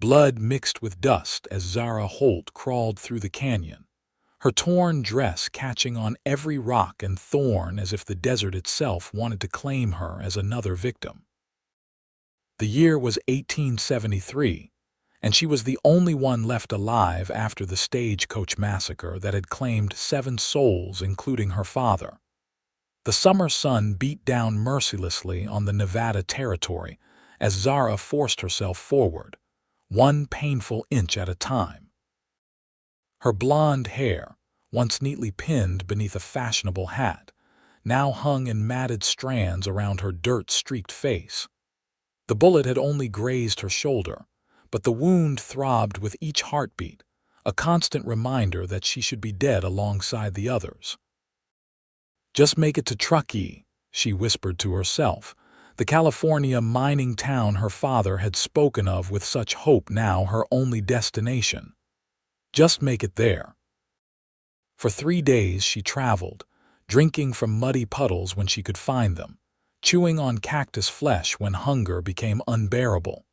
Blood mixed with dust as Zara Holt crawled through the canyon, her torn dress catching on every rock and thorn as if the desert itself wanted to claim her as another victim. The year was 1873, and she was the only one left alive after the stagecoach massacre that had claimed 7 souls, including her father. The summer sun beat down mercilessly on the Nevada territory as Zara forced herself forward, one painful inch at a time. Her blonde hair, once neatly pinned beneath a fashionable hat, now hung in matted strands around her dirt-streaked face. The bullet had only grazed her shoulder, but the wound throbbed with each heartbeat, a constant reminder that she should be dead alongside the others. "Just make it to Truckee," she whispered to herself, the California mining town her father had spoken of with such hope, now her only destination. Just make it there. For 3 days she traveled, drinking from muddy puddles when she could find them, chewing on cactus flesh when hunger became unbearable.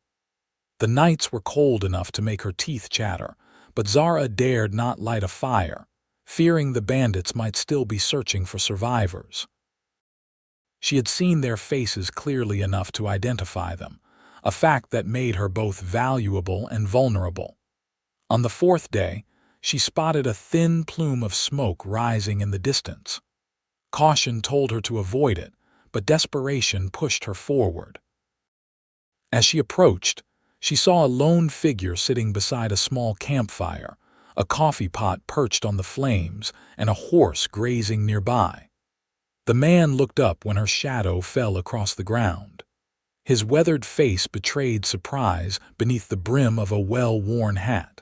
The nights were cold enough to make her teeth chatter, but Zara dared not light a fire, fearing the bandits might still be searching for survivors. She had seen their faces clearly enough to identify them, a fact that made her both valuable and vulnerable. On the 4th day, she spotted a thin plume of smoke rising in the distance. Caution told her to avoid it, but desperation pushed her forward. As she approached, she saw a lone figure sitting beside a small campfire, a coffee pot perched on the flames, and a horse grazing nearby. The man looked up when her shadow fell across the ground. His weathered face betrayed surprise beneath the brim of a well-worn hat.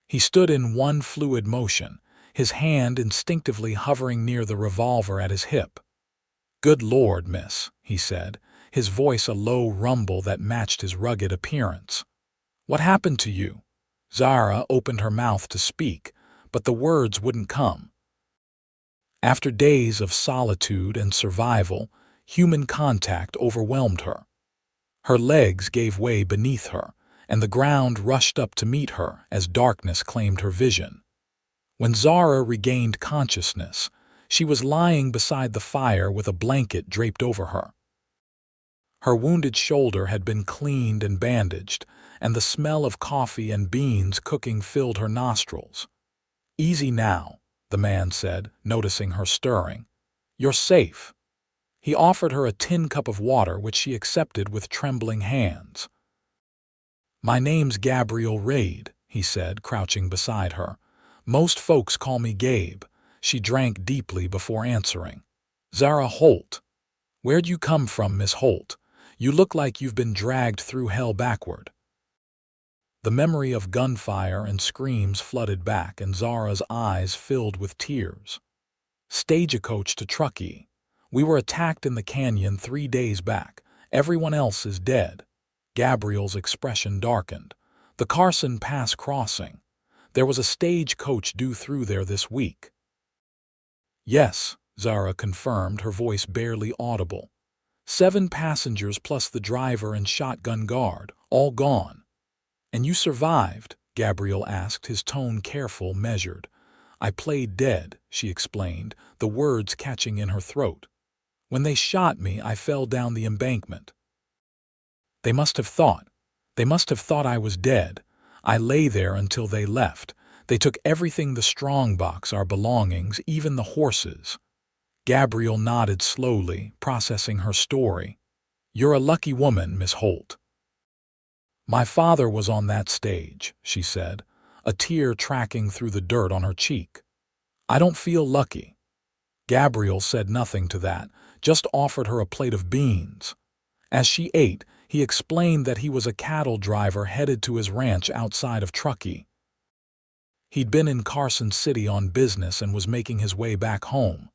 He stood in one fluid motion, his hand instinctively hovering near the revolver at his hip. "Good Lord, miss," he said, his voice a low rumble that matched his rugged appearance. "What happened to you?" Zara opened her mouth to speak, but the words wouldn't come. After days of solitude and survival, human contact overwhelmed her. Her legs gave way beneath her, and the ground rushed up to meet her as darkness claimed her vision. When Zara regained consciousness, she was lying beside the fire with a blanket draped over her. Her wounded shoulder had been cleaned and bandaged, and the smell of coffee and beans cooking filled her nostrils. "Easy now," the man said, noticing her stirring. "You're safe." He offered her a tin cup of water, which she accepted with trembling hands. "My name's Gabriel Reed," he said, crouching beside her. "Most folks call me Gabe." She drank deeply before answering. "Zara Holt. Where'd you come from, Miss Holt? You look like you've been dragged through hell backward." The memory of gunfire and screams flooded back, and Zara's eyes filled with tears. "Stagecoach to Truckee. We were attacked in the canyon 3 days back. Everyone else is dead." Gabriel's expression darkened. "The Carson Pass crossing. There was a stagecoach due through there this week." "Yes," Zara confirmed, her voice barely audible. 7 passengers plus the driver and shotgun guard, all gone." "And you survived?" Gabriel asked, his tone careful, measured. "I played dead," she explained, the words catching in her throat. "When they shot me, I fell down the embankment. They must have thought I was dead. I lay there until they left. They took everything, the strongbox, our belongings, even the horses." Gabriel nodded slowly, processing her story. "You're a lucky woman, Miss Holt." "My father was on that stage," she said, a tear tracking through the dirt on her cheek. "I don't feel lucky." Gabriel said nothing to that, just offered her a plate of beans. As she ate, he explained that he was a cattle driver headed to his ranch outside of Truckee. He'd been in Carson City on business and was making his way back home.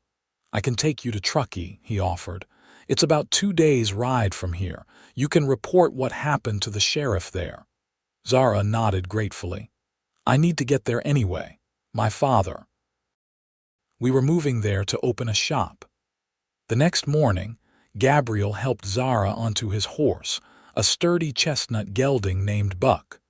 "I can take you to Truckee," he offered. "It's about 2 days' ride from here. You can report what happened to the sheriff there." Zara nodded gratefully. "I need to get there anyway. My father." We were moving there to open a shop. The next morning, Gabriel helped Zara onto his horse, a sturdy chestnut gelding named Buck.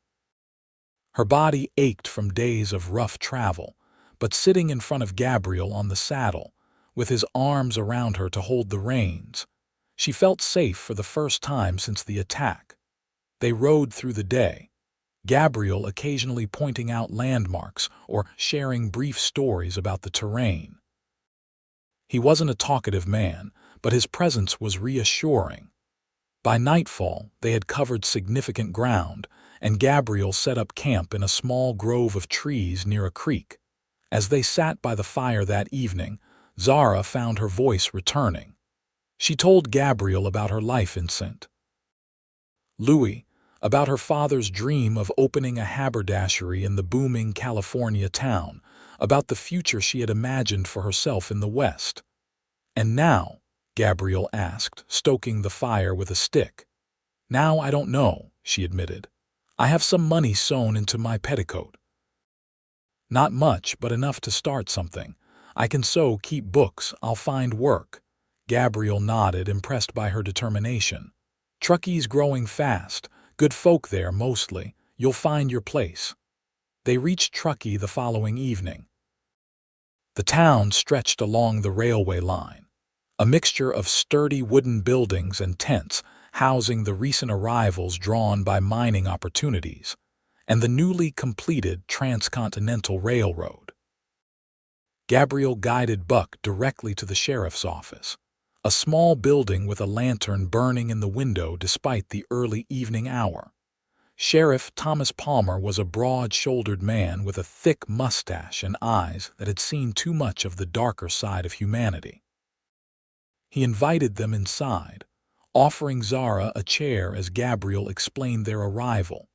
Her body ached from days of rough travel, but sitting in front of Gabriel on the saddle, with his arms around her to hold the reins, she felt safe for the first time since the attack. They rode through the day, Gabriel occasionally pointing out landmarks or sharing brief stories about the terrain. He wasn't a talkative man, but his presence was reassuring. By nightfall, they had covered significant ground, and Gabriel set up camp in a small grove of trees near a creek. As they sat by the fire that evening, Zara found her voice returning. She told Gabriel about her life in St. Louis, about her father's dream of opening a haberdashery in the booming California town, about the future she had imagined for herself in the West. "And now?" Gabriel asked, stoking the fire with a stick. "Now I don't know," she admitted. "I have some money sewn into my petticoat. Not much, but enough to start something. I can sew, keep books, I'll find work." Gabriel nodded, impressed by her determination. "Truckee's growing fast. Good folk there, mostly. You'll find your place." They reached Truckee the following evening. The town stretched along the railway line, a mixture of sturdy wooden buildings and tents housing the recent arrivals drawn by mining opportunities, and the newly completed transcontinental railroad. Gabriel guided Buck directly to the sheriff's office, a small building with a lantern burning in the window despite the early evening hour. Sheriff Thomas Palmer was a broad-shouldered man with a thick mustache and eyes that had seen too much of the darker side of humanity. He invited them inside, offering Zara a chair as Gabriel explained their arrival.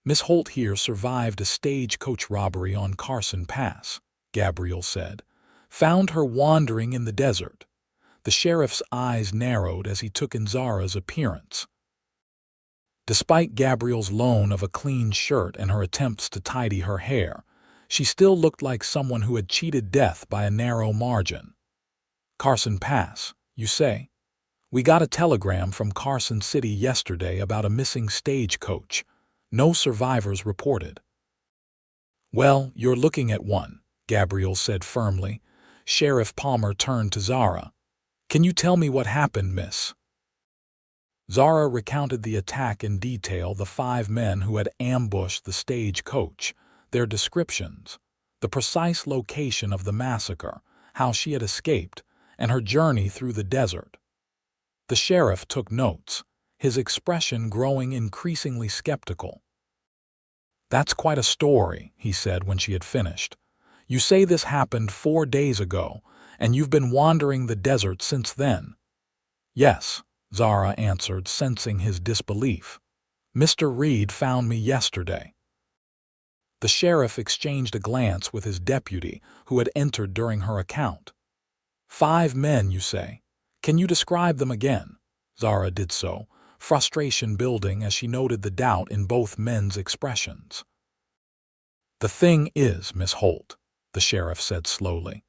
"Miss Holt here survived a stagecoach robbery on Carson Pass," Gabriel said. "Found her wandering in the desert." The sheriff's eyes narrowed as he took in Zara's appearance. Despite Gabriel's loan of a clean shirt and her attempts to tidy her hair, she still looked like someone who had cheated death by a narrow margin. "Carson Pass, you say? We got a telegram from Carson City yesterday about a missing stagecoach. No survivors reported." "Well, you're looking at one," Gabriel said firmly. Sheriff Palmer turned to Zara. "Can you tell me what happened, miss?" Zara recounted the attack in detail, the 5 men who had ambushed the stagecoach, their descriptions, the precise location of the massacre, how she had escaped, and her journey through the desert. The sheriff took notes, his expression growing increasingly skeptical. "That's quite a story," he said when she had finished. "You say this happened 4 days ago, and you've been wandering the desert since then?" "Yes," Zara answered, sensing his disbelief. "Mr. Reed found me yesterday." The sheriff exchanged a glance with his deputy, who had entered during her account. 5 men, you say? Can you describe them again?" Zara did so, frustration building as she noted the doubt in both men's expressions. "The thing is, Miss Holt," the sheriff said slowly,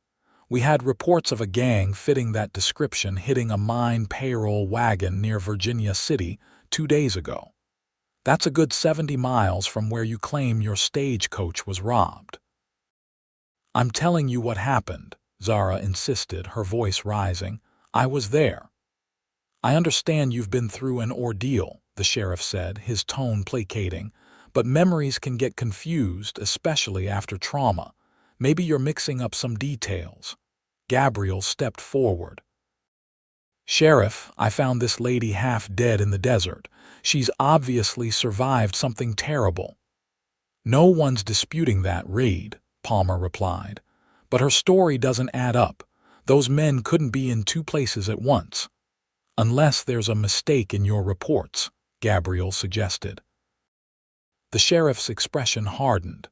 "we had reports of a gang fitting that description hitting a mine payroll wagon near Virginia City 2 days ago. That's a good 70 miles from where you claim your stagecoach was robbed." "I'm telling you what happened," Zara insisted, her voice rising. "I was there." "I understand you've been through an ordeal," the sheriff said, his tone placating, "but memories can get confused, especially after trauma. Maybe you're mixing up some details." Gabriel stepped forward. "Sheriff, I found this lady half dead in the desert. She's obviously survived something terrible." "No one's disputing that, Reed," Palmer replied. "But her story doesn't add up. Those men couldn't be in 2 places at once." "Unless there's a mistake in your reports," Gabriel suggested. The sheriff's expression hardened.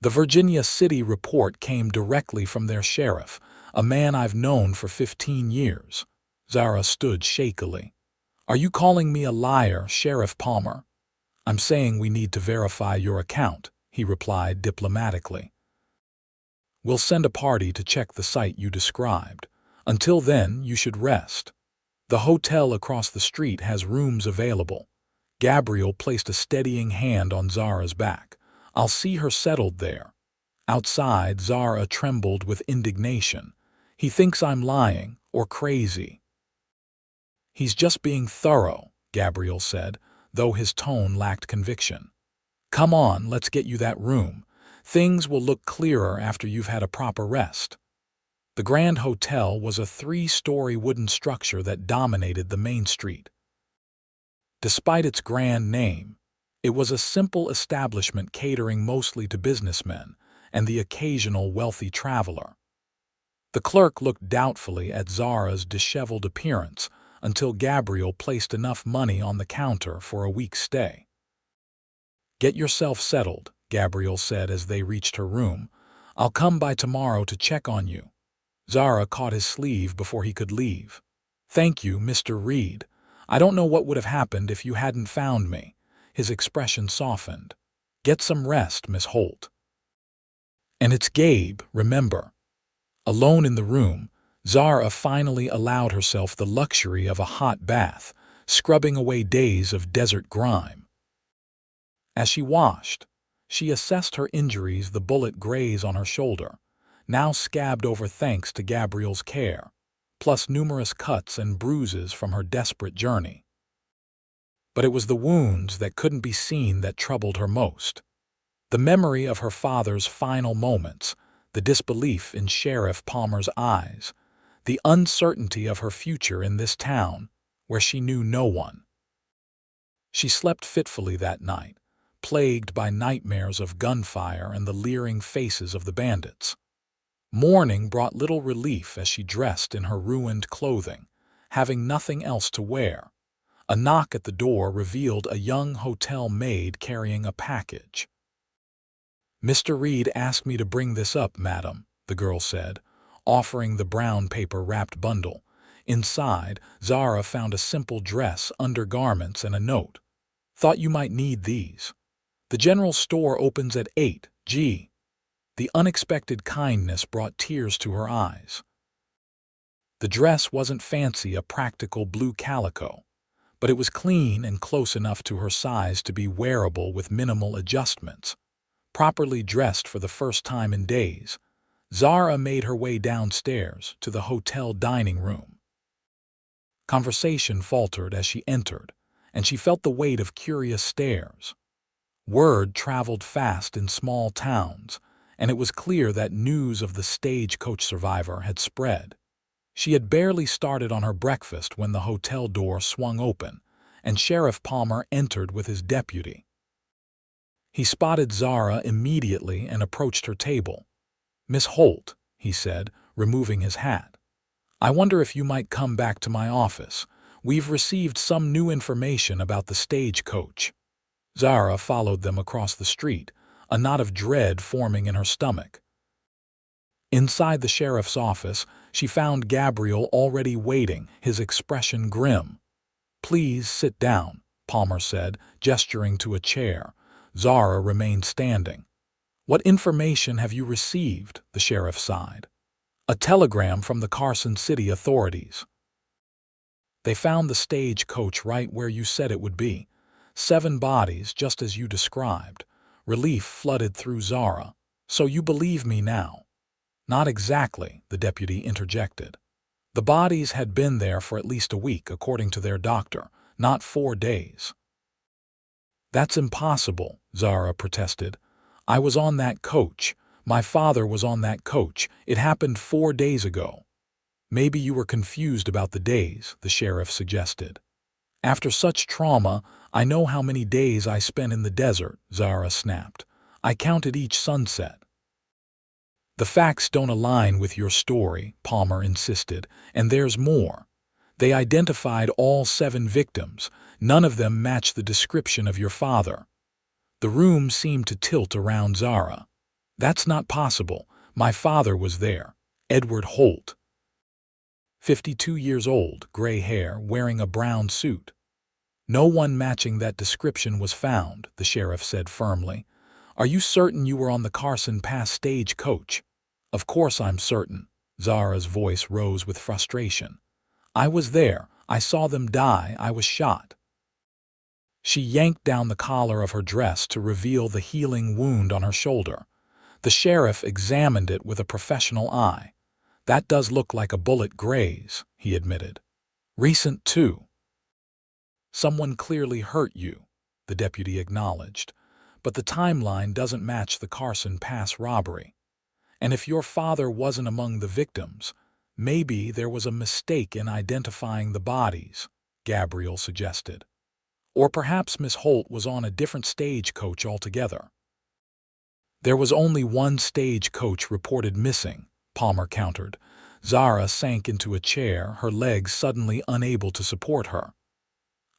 "The Virginia City report came directly from their sheriff, a man I've known for 15 years. Zara stood shakily. "Are you calling me a liar, Sheriff Palmer?" "I'm saying we need to verify your account," he replied diplomatically. "We'll send a party to check the site you described. Until then, you should rest. The hotel across the street has rooms available. Gabriel placed a steadying hand on Zara's back. "I'll see her settled there." Outside, Zara trembled with indignation. "He thinks I'm lying or crazy." "He's just being thorough," Gabriel said, though his tone lacked conviction. "Come on, let's get you that room. Things will look clearer after you've had a proper rest." The Grand Hotel was a 3-story wooden structure that dominated the main street. Despite its grand name, it was a simple establishment catering mostly to businessmen and the occasional wealthy traveler. The clerk looked doubtfully at Zara's disheveled appearance until Gabriel placed enough money on the counter for a week's stay. "Get yourself settled," Gabriel said as they reached her room. "I'll come by tomorrow to check on you." Zara caught his sleeve before he could leave. "Thank you, Mr. Reed. I don't know what would have happened if you hadn't found me." His expression softened. "Get some rest, Miss Holt." "And it's Gabe, remember." Alone in the room, Zara finally allowed herself the luxury of a hot bath, scrubbing away days of desert grime. As she washed, she assessed her injuries. The bullet graze on her shoulder, now scabbed over thanks to Gabriel's care, plus numerous cuts and bruises from her desperate journey. But it was the wounds that couldn't be seen that troubled her most. The memory of her father's final moments, the disbelief in Sheriff Palmer's eyes, the uncertainty of her future in this town where she knew no one. She slept fitfully that night, plagued by nightmares of gunfire and the leering faces of the bandits. Morning brought little relief as she dressed in her ruined clothing, having nothing else to wear. A knock at the door revealed a young hotel maid carrying a package. "Mr. Reed asked me to bring this up, madam," the girl said, offering the brown paper-wrapped bundle. Inside, Zara found a simple dress, undergarments, and a note. "Thought you might need these. The general store opens at 8 g." The unexpected kindness brought tears to her eyes. The dress wasn't fancy, a practical blue calico, but it was clean and close enough to her size to be wearable with minimal adjustments. Properly dressed for the first time in days, Zara made her way downstairs to the hotel dining room. Conversation faltered as she entered, and she felt the weight of curious stares. Word traveled fast in small towns, and it was clear that news of the stagecoach survivor had spread. She had barely started on her breakfast when the hotel door swung open, and Sheriff Palmer entered with his deputy. He spotted Zara immediately and approached her table. "Miss Holt," he said, removing his hat, "I wonder if you might come back to my office. We've received some new information about the stagecoach." Zara followed them across the street, a knot of dread forming in her stomach. Inside the sheriff's office, she found Gabriel already waiting, his expression grim. "Please sit down," Palmer said, gesturing to a chair. Zara remained standing. "What information have you received?" the sheriff sighed. "A telegram from the Carson City authorities. They found the stagecoach right where you said it would be. 7 bodies, just as you described." Relief flooded through Zara. "So you believe me now?" "Not exactly," the deputy interjected. "The bodies had been there for at least a week, according to their doctor, not 4 days. "That's impossible," Zara protested. "I was on that coach. My father was on that coach. It happened 4 days ago." "Maybe you were confused about the days," the sheriff suggested. "After such trauma, I know how many days I spent in the desert," Zara snapped. "I counted each sunset." "The facts don't align with your story," Palmer insisted, "and there's more. They identified all 7 victims. None of them match the description of your father." The room seemed to tilt around Zara. "That's not possible. My father was there. Edward Holt. 52 years old, gray hair, wearing a brown suit." "No one matching that description was found," the sheriff said firmly. "Are you certain you were on the Carson Pass stagecoach?" "Of course I'm certain." Zara's voice rose with frustration. "I was there. I saw them die. I was shot." She yanked down the collar of her dress to reveal the healing wound on her shoulder. The sheriff examined it with a professional eye. "That does look like a bullet graze," he admitted. "Recent, too." "Someone clearly hurt you," the deputy acknowledged. "But the timeline doesn't match the Carson Pass robbery. And if your father wasn't among the victims, maybe there was a mistake in identifying the bodies," Gabriel suggested. "Or perhaps Miss Holt was on a different stagecoach altogether." "There was only one stagecoach reported missing," Palmer countered. Zara sank into a chair, her legs suddenly unable to support her.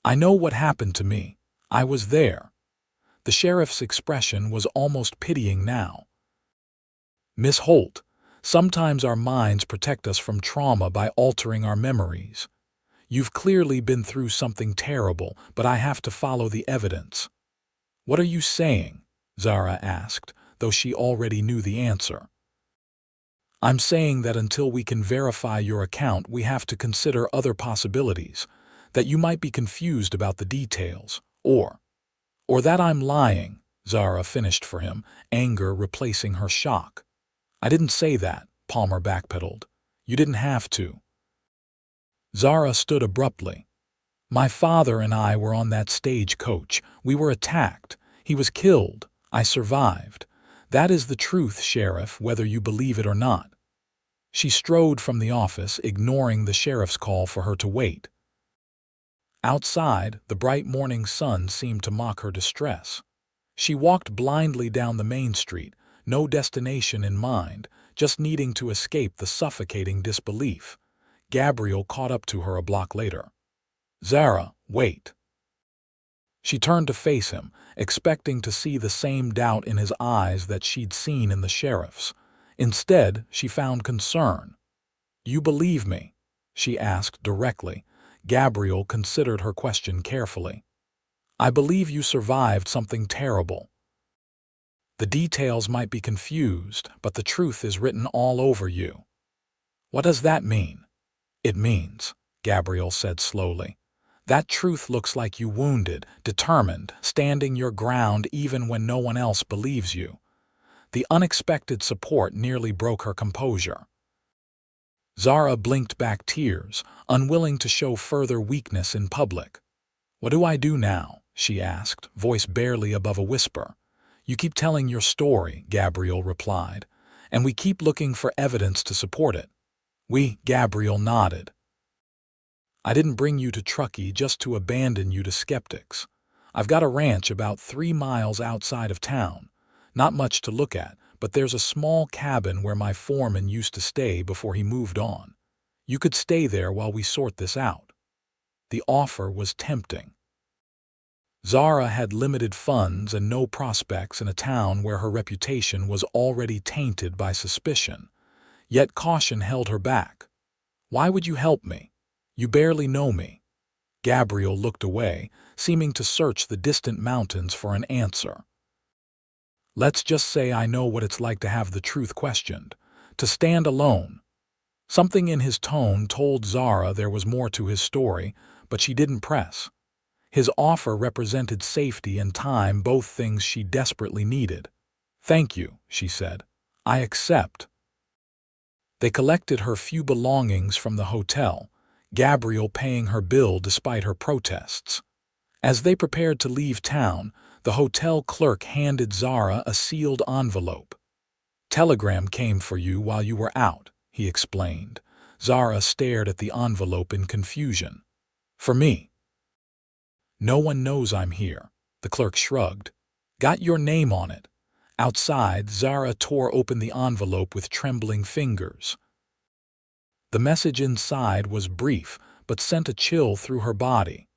"I know what happened to me. I was there." The sheriff's expression was almost pitying now. "Miss Holt, sometimes our minds protect us from trauma by altering our memories. You've clearly been through something terrible, but I have to follow the evidence." "What are you saying?" Zara asked, though she already knew the answer. "I'm saying that until we can verify your account, we have to consider other possibilities, that you might be confused about the details, or that I'm lying," Zara finished for him, anger replacing her shock. "I didn't say that," Palmer backpedaled. "You didn't have to." Zara stood abruptly. "My father and I were on that stagecoach. We were attacked. He was killed. I survived. That is the truth, Sheriff, whether you believe it or not." She strode from the office, ignoring the sheriff's call for her to wait. Outside, the bright morning sun seemed to mock her distress. She walked blindly down the main street, no destination in mind, just needing to escape the suffocating disbelief. Gabriel caught up to her a block later. "Zara, wait." She turned to face him, expecting to see the same doubt in his eyes that she'd seen in the sheriff's. Instead, she found concern. "You believe me?" she asked directly. Gabriel considered her question carefully. "I believe you survived something terrible. The details might be confused, but the truth is written all over you." "What does that mean?" "It means," Gabriel said slowly, "that truth looks like you wounded, determined, standing your ground even when no one else believes you." The unexpected support nearly broke her composure. Zara blinked back tears, unwilling to show further weakness in public. "What do I do now?" she asked, voice barely above a whisper. "You keep telling your story," Gabriel replied, "and we keep looking for evidence to support it." Gabriel nodded. "I didn't bring you to Truckee just to abandon you to skeptics. I've got a ranch about 3 miles outside of town. Not much to look at, but there's a small cabin where my foreman used to stay before he moved on. You could stay there while we sort this out." The offer was tempting. Zara had limited funds and no prospects in a town where her reputation was already tainted by suspicion. Yet caution held her back. "Why would you help me? You barely know me." Gabriel looked away, seeming to search the distant mountains for an answer. "Let's just say I know what it's like to have the truth questioned, to stand alone." Something in his tone told Zara there was more to his story, but she didn't press. His offer represented safety and time, both things she desperately needed. "Thank you," she said. "I accept." They collected her few belongings from the hotel, Gabriel paying her bill despite her protests. As they prepared to leave town, the hotel clerk handed Zara a sealed envelope. "Telegram came for you while you were out," he explained. Zara stared at the envelope in confusion. "For me?" "No one knows I'm here," the clerk shrugged. "Got your name on it." Outside, Zara tore open the envelope with trembling fingers. The message inside was brief, but sent a chill through her body.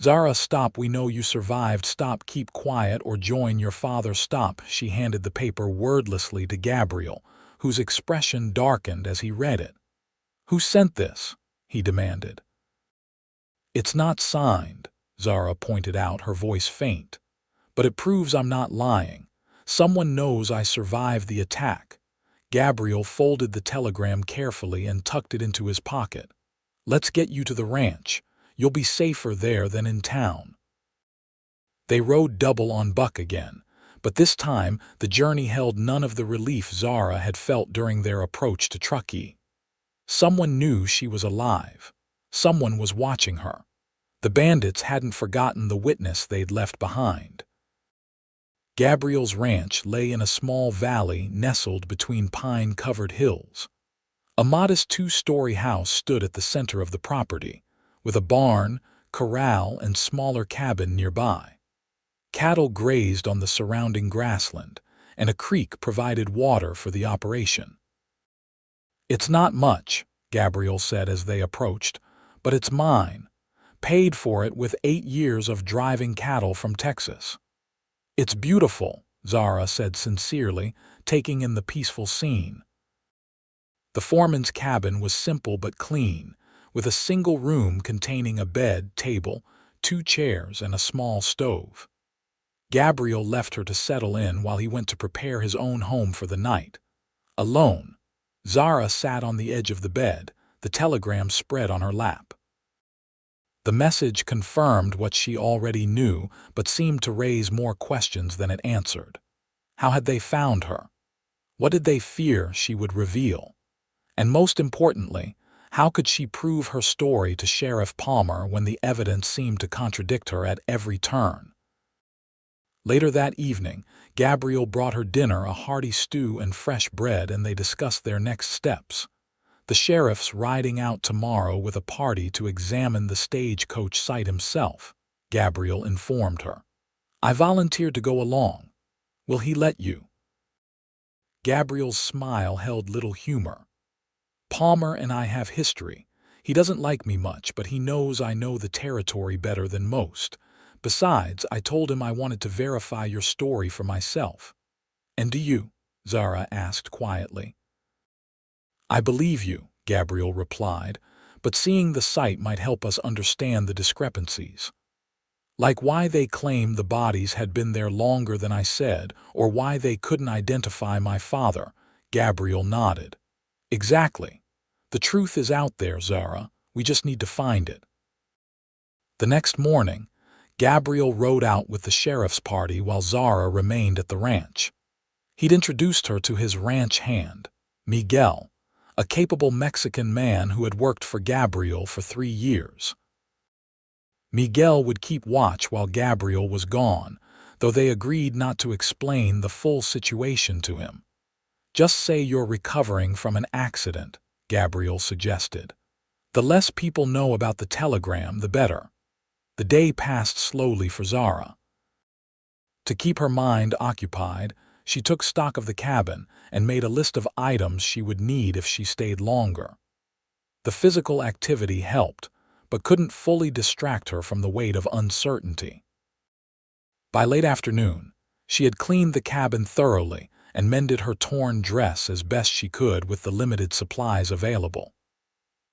"Zara, stop. We know you survived. Stop. Keep quiet or join your father. Stop." She handed the paper wordlessly to Gabriel, whose expression darkened as he read it. "Who sent this?" he demanded. "It's not signed," Zara pointed out, her voice faint. "But it proves I'm not lying. Someone knows I survived the attack." Gabriel folded the telegram carefully and tucked it into his pocket. "Let's get you to the ranch. You'll be safer there than in town." They rode double on Buck again, but this time the journey held none of the relief Zara had felt during their approach to Truckee. Someone knew she was alive. Someone was watching her. The bandits hadn't forgotten the witness they'd left behind. Gabriel's ranch lay in a small valley nestled between pine-covered hills. A modest two-story house stood at the center of the property, with a barn, corral, and smaller cabin nearby. Cattle grazed on the surrounding grassland, and a creek provided water for the operation. "It's not much," Gabriel said as they approached, "but it's mine. Paid for it with 8 years of driving cattle from Texas." "It's beautiful," Zara said sincerely, taking in the peaceful scene. The foreman's cabin was simple but clean, with a single room containing a bed, table, 2 chairs, and a small stove. Gabriel left her to settle in while he went to prepare his own home for the night. Alone, Zara sat on the edge of the bed, the telegram spread on her lap. The message confirmed what she already knew, but seemed to raise more questions than it answered. How had they found her? What did they fear she would reveal? And most importantly, how could she prove her story to Sheriff Palmer when the evidence seemed to contradict her at every turn? Later that evening, Gabriel brought her dinner, a hearty stew and fresh bread, and they discussed their next steps. The sheriff's riding out tomorrow with a party to examine the stagecoach site himself, Gabriel informed her. "I volunteered to go along. Will he let you?" Gabriel's smile held little humor. "Palmer and I have history. He doesn't like me much, but he knows I know the territory better than most. Besides, I told him I wanted to verify your story for myself." "And do you?" Zara asked quietly. "I believe you," Gabriel replied, "but seeing the site might help us understand the discrepancies. Like why they claim the bodies had been there longer than I said, or why they couldn't identify my father." Gabriel nodded. "Exactly. The truth is out there, Zara. We just need to find it." The next morning, Gabriel rode out with the sheriff's party while Zara remained at the ranch. He'd introduced her to his ranch hand, Miguel, a capable Mexican man who had worked for Gabriel for 3 years. Miguel would keep watch while Gabriel was gone, though they agreed not to explain the full situation to him. "Just say you're recovering from an accident," Gabriel suggested. "The less people know about the telegram, the better." The day passed slowly for Zara. To keep her mind occupied, she took stock of the cabin and made a list of items she would need if she stayed longer. The physical activity helped, but couldn't fully distract her from the weight of uncertainty. By late afternoon, she had cleaned the cabin thoroughly and mended her torn dress as best she could with the limited supplies available.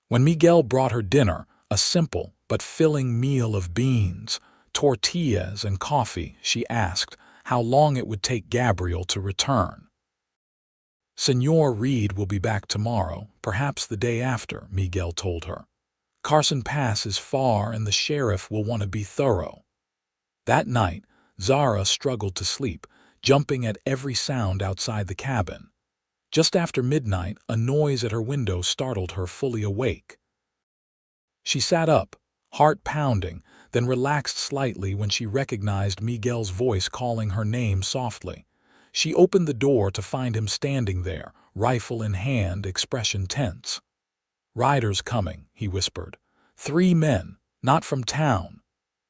When Miguel brought her dinner, a simple but filling meal of beans, tortillas, and coffee, she asked how long it would take Gabriel to return. "Senor Reed will be back tomorrow, perhaps the day after," Miguel told her. "Carson Pass is far and the sheriff will want to be thorough." That night, Zara struggled to sleep, jumping at every sound outside the cabin. Just after midnight, a noise at her window startled her fully awake. She sat up, heart pounding, then relaxed slightly when she recognized Miguel's voice calling her name softly. She opened the door to find him standing there, rifle in hand, expression tense. "Riders coming," he whispered. 3 men, not from town."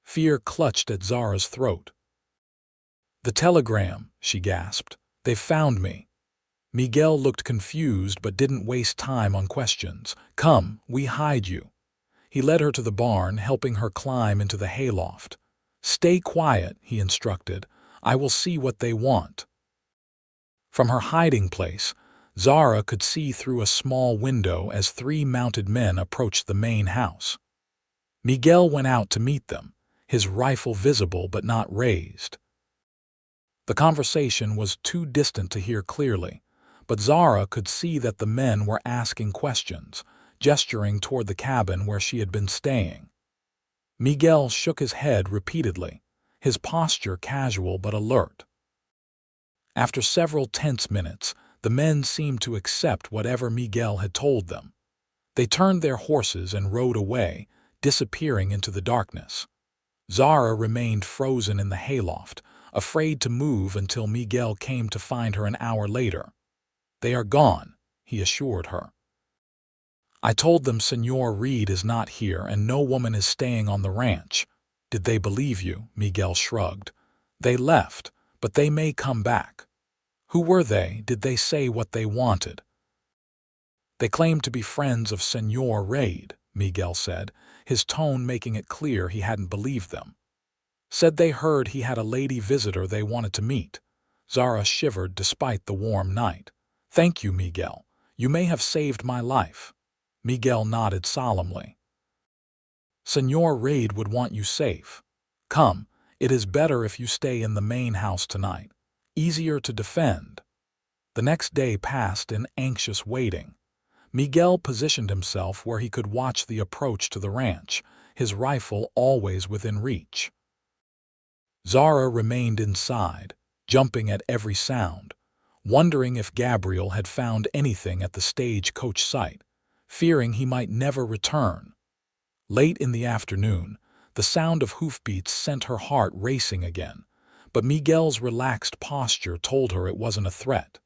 Fear clutched at Zara's throat. "The telegram," she gasped. "They've found me." Miguel looked confused but didn't waste time on questions. "Come, we hide you." He led her to the barn, helping her climb into the hayloft. "Stay quiet," he instructed. "I will see what they want." From her hiding place, Zara could see through a small window as 3 mounted men approached the main house. Miguel went out to meet them, his rifle visible but not raised. The conversation was too distant to hear clearly, but Zara could see that the men were asking questions, gesturing toward the cabin where she had been staying. Miguel shook his head repeatedly. his posture casual but alert. After several tense minutes, the men seemed to accept whatever Miguel had told them. They turned their horses and rode away, disappearing into the darkness. Zara remained frozen in the hayloft, afraid to move until Miguel came to find her an hour later. "They are gone," he assured her. "I told them Señor Reed is not here and no woman is staying on the ranch." "Did they believe you?" Miguel shrugged. "They left, but they may come back." "Who were they? Did they say what they wanted?" "They claimed to be friends of Señor Reed," Miguel said, his tone making it clear he hadn't believed them. "Said they heard he had a lady visitor they wanted to meet." Zara shivered despite the warm night. "Thank you, Miguel. You may have saved my life." Miguel nodded solemnly. "Señor Reid would want you safe. Come, it is better if you stay in the main house tonight. Easier to defend." The next day passed in anxious waiting. Miguel positioned himself where he could watch the approach to the ranch, his rifle always within reach. Zara remained inside, jumping at every sound, wondering if Gabriel had found anything at the stagecoach site, fearing he might never return. Late in the afternoon, the sound of hoofbeats sent her heart racing again, but Miguel's relaxed posture told her it wasn't a threat.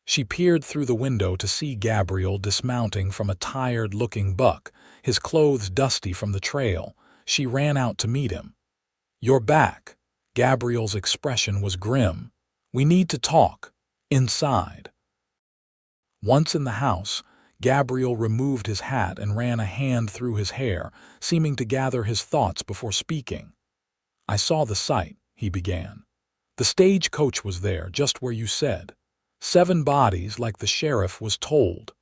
She peered through the window to see Gabriel dismounting from a tired-looking buck, his clothes dusty from the trail. She ran out to meet him. "You're back." Gabriel's expression was grim. "We need to talk. Inside." Once in the house, Gabriel removed his hat and ran a hand through his hair, seeming to gather his thoughts before speaking. "I saw the site," he began. "The stagecoach was there, just where you said. 7 bodies, like the sheriff was told."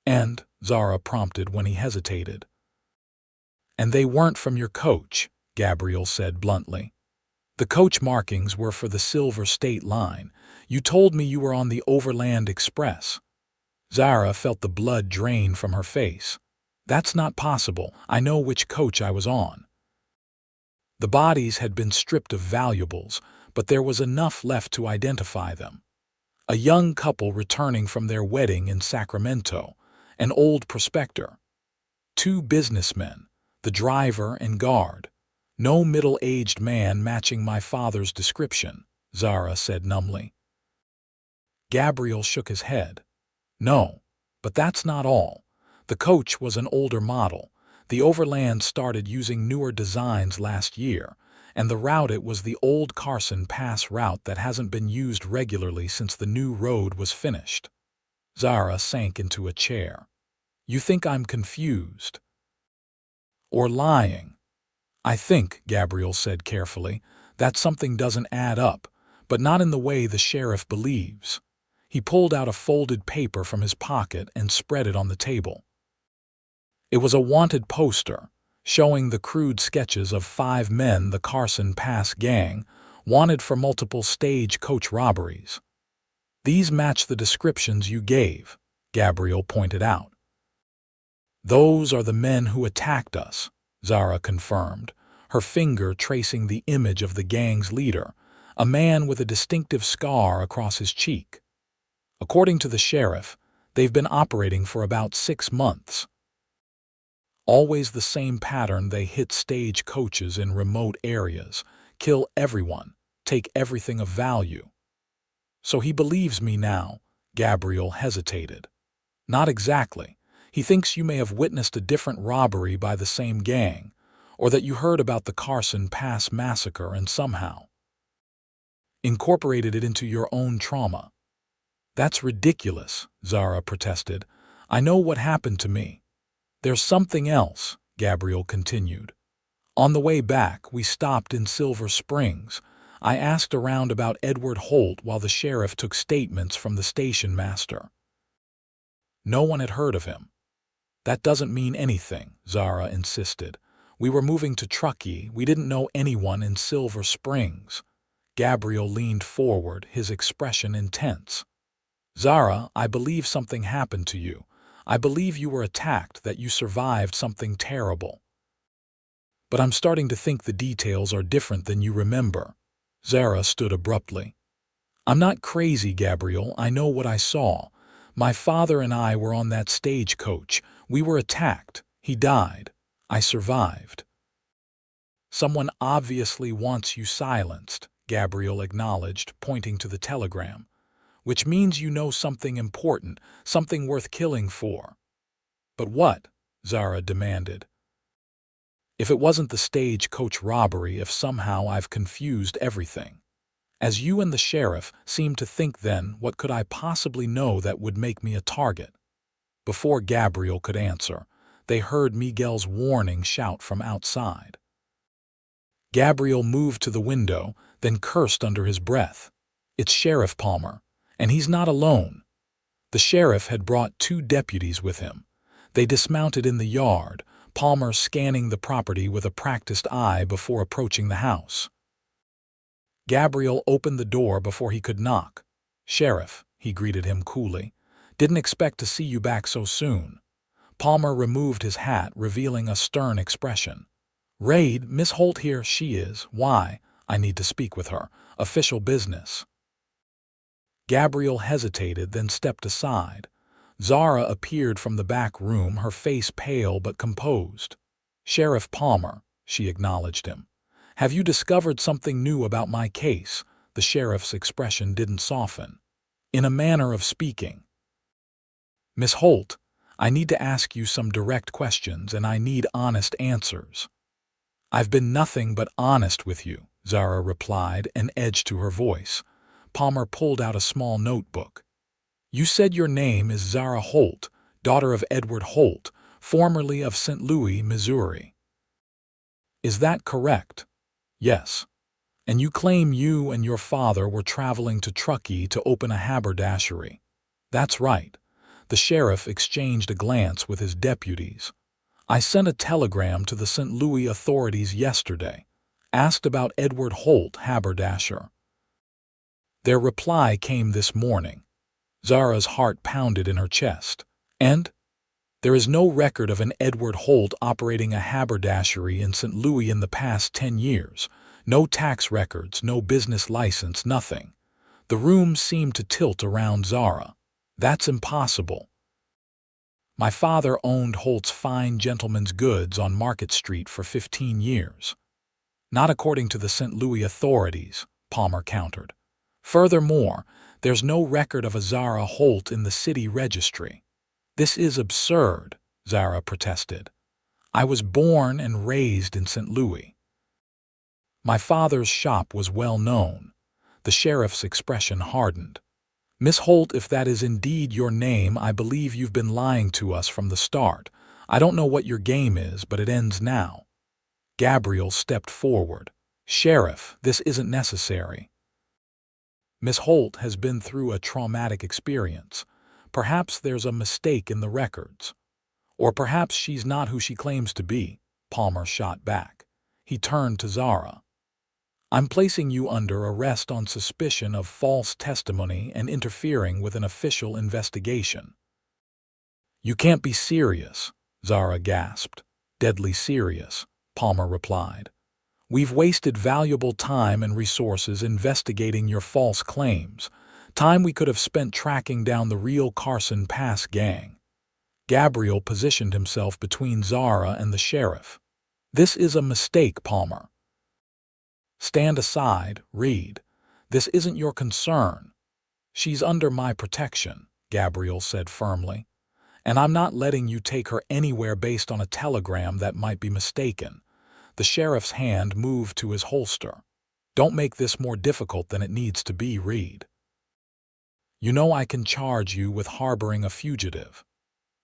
"And," Zara prompted when he hesitated. "And they weren't from your coach," Gabriel said bluntly. "The coach markings were for the Silver State Line. You told me you were on the Overland Express." Zara felt the blood drain from her face. "That's not possible. I know which coach I was on." The bodies had been stripped of valuables, but there was enough left to identify them. A young couple returning from their wedding in Sacramento, an old prospector. 2 businessmen, the driver and guard. "No middle-aged man matching my father's description," Zara said numbly. Gabriel shook his head. "No, but that's not all. The coach was an older model. The Overland started using newer designs last year, and the route it was the old Carson Pass route that hasn't been used regularly since the new road was finished." Zara sank into a chair. "You think I'm confused? Or lying?" "I think," Gabriel said carefully, "that something doesn't add up, but not in the way the sheriff believes." He pulled out a folded paper from his pocket and spread it on the table. It was a wanted poster, showing the crude sketches of 5 men the Carson Pass gang, wanted for multiple stagecoach robberies. "These match the descriptions you gave," Gabriel pointed out. "Those are the men who attacked us," Zara confirmed, her finger tracing the image of the gang's leader, a man with a distinctive scar across his cheek. "According to the sheriff, they've been operating for about 6 months. Always the same pattern. They hit stagecoaches in remote areas, kill everyone, take everything of value." "So he believes me now?" Gabriel hesitated. "Not exactly. He thinks you may have witnessed a different robbery by the same gang, or that you heard about the Carson Pass massacre and somehow incorporated it into your own trauma." "That's ridiculous," Zara protested. "I know what happened to me." "There's something else," Gabriel continued. "On the way back, we stopped in Silver Springs. I asked around about Edward Holt while the sheriff took statements from the station master. No one had heard of him." "That doesn't mean anything," Zara insisted. "We were moving to Truckee. We didn't know anyone in Silver Springs." Gabriel leaned forward, his expression intense. "Zara, I believe something happened to you. I believe you were attacked, that you survived something terrible. but I'm starting to think the details are different than you remember." Zara stood abruptly. "I'm not crazy, Gabriel. I know what I saw. My father and I were on that stagecoach. We were attacked. He died. I survived." "Someone obviously wants you silenced," Gabriel acknowledged, pointing to the telegram. "Which means you know something important, something worth killing for." "But what?" Zara demanded. "If it wasn't the stagecoach robbery, if somehow I've confused everything. As you and the sheriff seem to think, then what could I possibly know that would make me a target?" Before Gabriel could answer, they heard Miguel's warning shout from outside. Gabriel moved to the window, then cursed under his breath. "It's Sheriff Palmer, and he's not alone." The sheriff had brought 2 deputies with him. They dismounted in the yard, Palmer scanning the property with a practiced eye before approaching the house. Gabriel opened the door before he could knock. "Sheriff," he greeted him coolly, "didn't expect to see you back so soon." Palmer removed his hat, revealing a stern expression. "Reed, Miss Holt here, she is. Why? I need to speak with her. Official business." Gabriel hesitated, then stepped aside. Zara appeared from the back room, her face pale but composed. "Sheriff Palmer," she acknowledged him. "Have you discovered something new about my case?" The sheriff's expression didn't soften. "In a manner of speaking." "Miss Holt, I need to ask you some direct questions, and I need honest answers." "I've been nothing but honest with you," Zara replied, an edge to her voice. Palmer pulled out a small notebook. "You said your name is Zara Holt, daughter of Edward Holt, formerly of St. Louis, Missouri. Is that correct?" "Yes." "And you claim you and your father were traveling to Truckee to open a haberdashery." "That's right." The sheriff exchanged a glance with his deputies. "I sent a telegram to the St. Louis authorities yesterday. Asked about Edward Holt, haberdasher. Their reply came this morning." Zara's heart pounded in her chest. "And? There is no record of an Edward Holt operating a haberdashery in St. Louis in the past 10 years. No tax records, no business license, nothing." The room seemed to tilt around Zara. "That's impossible." "My father owned Holt's fine gentleman's goods on Market Street for 15 years. "Not according to the St. Louis authorities," Palmer countered. "Furthermore, there's no record of a Zara Holt in the city registry." "This is absurd," Zara protested. "I was born and raised in St. Louis. My father's shop was well known." The sheriff's expression hardened. "Miss Holt, if that is indeed your name, I believe you've been lying to us from the start. I don't know what your game is, but it ends now." Gabriel stepped forward. "Sheriff, this isn't necessary. Miss Holt has been through a traumatic experience. Perhaps there's a mistake in the records. Or perhaps she's not who she claims to be," Palmer shot back. He turned to Zara. "I'm placing you under arrest on suspicion of false testimony and interfering with an official investigation." "You can't be serious," Zara gasped. "Deadly serious," Palmer replied. "We've wasted valuable time and resources investigating your false claims, time we could have spent tracking down the real Carson Pass gang." Gabriel positioned himself between Zara and the sheriff. "This is a mistake, Palmer." "Stand aside, Reed. This isn't your concern." "She's under my protection," Gabriel said firmly. "And I'm not letting you take her anywhere based on a telegram that might be mistaken." The sheriff's hand moved to his holster. "Don't make this more difficult than it needs to be, Reed. You know I can charge you with harboring a fugitive."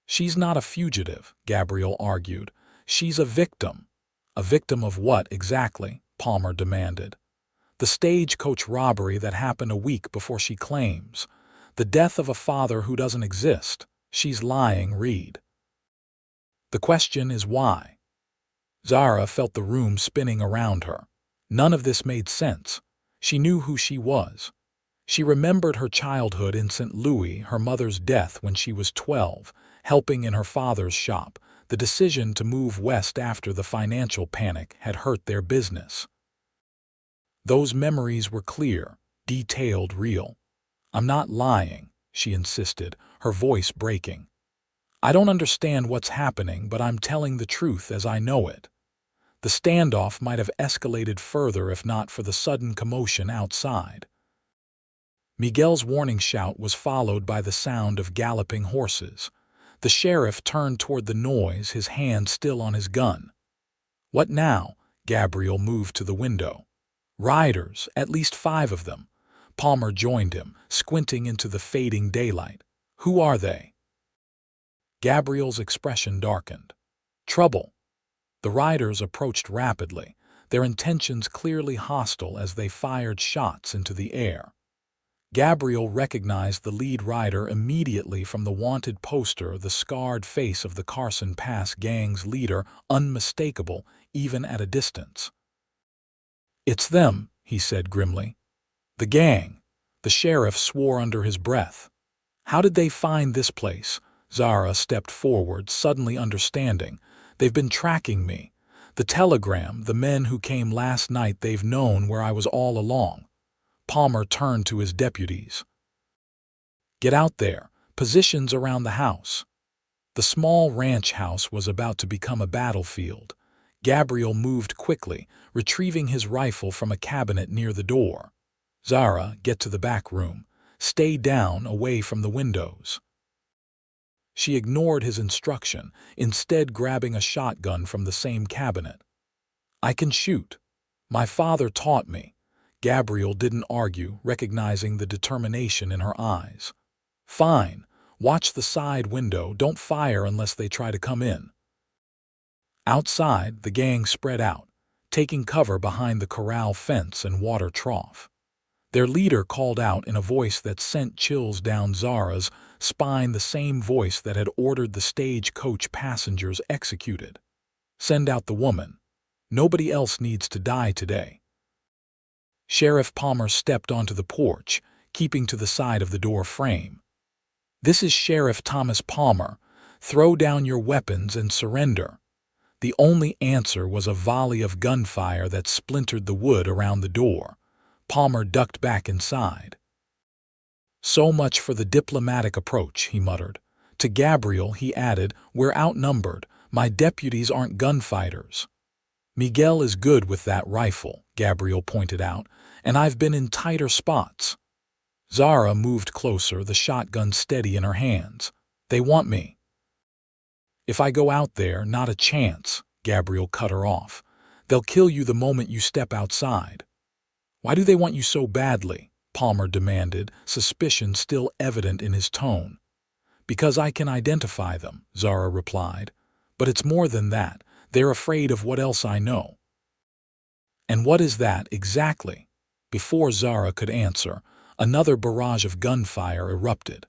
"She's not a fugitive," Gabriel argued. "She's a victim." "A victim of what exactly?" Palmer demanded. "The stagecoach robbery that happened a week before she claims. The death of a father who doesn't exist. She's lying, Reed. The question is why?" Zara felt the room spinning around her. None of this made sense. She knew who she was. She remembered her childhood in St. Louis, her mother's death when she was 12, helping in her father's shop, The decision to move west after the financial panic had hurt their business. Those memories were clear, detailed, real. "I'm not lying," she insisted, her voice breaking. "I don't understand what's happening, but I'm telling the truth as I know it." The standoff might have escalated further if not for the sudden commotion outside. Miguel's warning shout was followed by the sound of galloping horses. The sheriff turned toward the noise, his hand still on his gun. "What now?" Gabriel moved to the window. "Riders, at least 5 of them." Palmer joined him, squinting into the fading daylight. "Who are they?" Gabriel's expression darkened. "Trouble." The riders approached rapidly, their intentions clearly hostile as they fired shots into the air. Gabriel recognized the lead rider immediately from the wanted poster, the scarred face of the Carson Pass gang's leader, unmistakable even at a distance. "It's them," he said grimly. "The gang." The sheriff swore under his breath. "How did they find this place?" Zara stepped forward, suddenly understanding. "They've been tracking me. The telegram, the men who came last night, they've known where I was all along." Palmer turned to his deputies. "Get out there. Positions around the house." The small ranch house was about to become a battlefield. Gabriel moved quickly, retrieving his rifle from a cabinet near the door. "Zara, get to the back room. Stay down, away from the windows." She ignored his instruction, instead grabbing a shotgun from the same cabinet. "I can shoot. My father taught me." Gabriel didn't argue, recognizing the determination in her eyes. "Fine. Watch the side window. Don't fire unless they try to come in." Outside, the gang spread out, taking cover behind the corral fence and water trough. Their leader called out in a voice that sent chills down Zara's spine, the same voice that had ordered the stagecoach passengers executed. "Send out the woman. Nobody else needs to die today." Sheriff Palmer stepped onto the porch, keeping to the side of the door frame. "This is Sheriff Thomas Palmer. Throw down your weapons and surrender." The only answer was a volley of gunfire that splintered the wood around the door. Palmer ducked back inside. "So much for the diplomatic approach," he muttered. To Gabriel, he added, "We're outnumbered. My deputies aren't gunfighters." "Miguel is good with that rifle," Gabriel pointed out, "and I've been in tighter spots." Zara moved closer, the shotgun steady in her hands. "They want me." "If I go out there, not a chance," Gabriel cut her off. "They'll kill you the moment you step outside." "Why do they want you so badly?" Palmer demanded, suspicion still evident in his tone. "Because I can identify them," Zara replied. "But it's more than that. They're afraid of what else I know." "And what is that exactly?" Before Zara could answer, another barrage of gunfire erupted.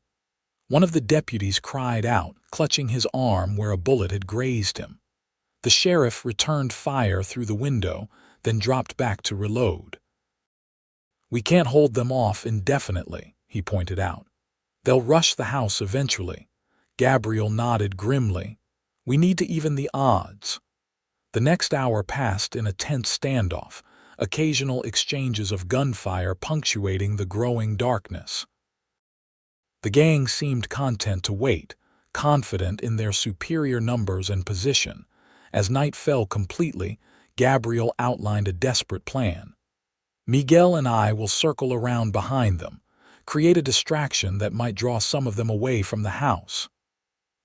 One of the deputies cried out, clutching his arm where a bullet had grazed him. The sheriff returned fire through the window, then dropped back to reload. "We can't hold them off indefinitely," he pointed out. "They'll rush the house eventually." Gabriel nodded grimly. "We need to even the odds." The next hour passed in a tense standoff, occasional exchanges of gunfire punctuating the growing darkness. The gang seemed content to wait, confident in their superior numbers and position. As night fell completely, Gabriel outlined a desperate plan. "Miguel and I will circle around behind them, create a distraction that might draw some of them away from the house."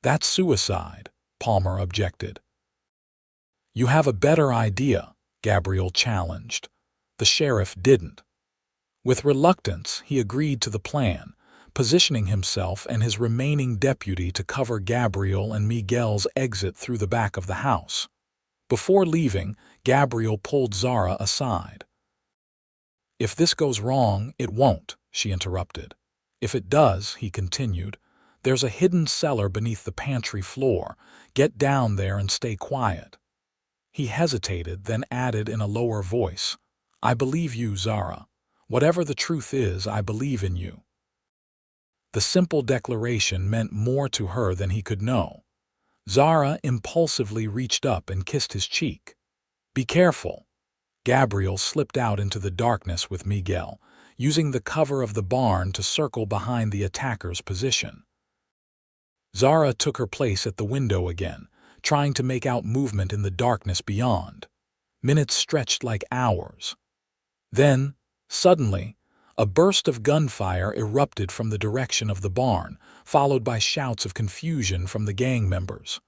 "That's suicide," Palmer objected. "You have a better idea," Gabriel challenged. The sheriff didn't. With reluctance, he agreed to the plan, positioning himself and his remaining deputy to cover Gabriel and Miguel's exit through the back of the house. Before leaving, Gabriel pulled Zara aside. "If this goes wrong, it won't," she interrupted. "If it does," he continued, "there's a hidden cellar beneath the pantry floor. Get down there and stay quiet." He hesitated, then added in a lower voice, "I believe you, Zara. Whatever the truth is, I believe in you." The simple declaration meant more to her than he could know. Zara impulsively reached up and kissed his cheek. "Be careful." Gabriel slipped out into the darkness with Miguel, using the cover of the barn to circle behind the attacker's position. Zara took her place at the window again, trying to make out movement in the darkness beyond. Minutes stretched like hours. Then, suddenly, a burst of gunfire erupted from the direction of the barn, followed by shouts of confusion from the gang members.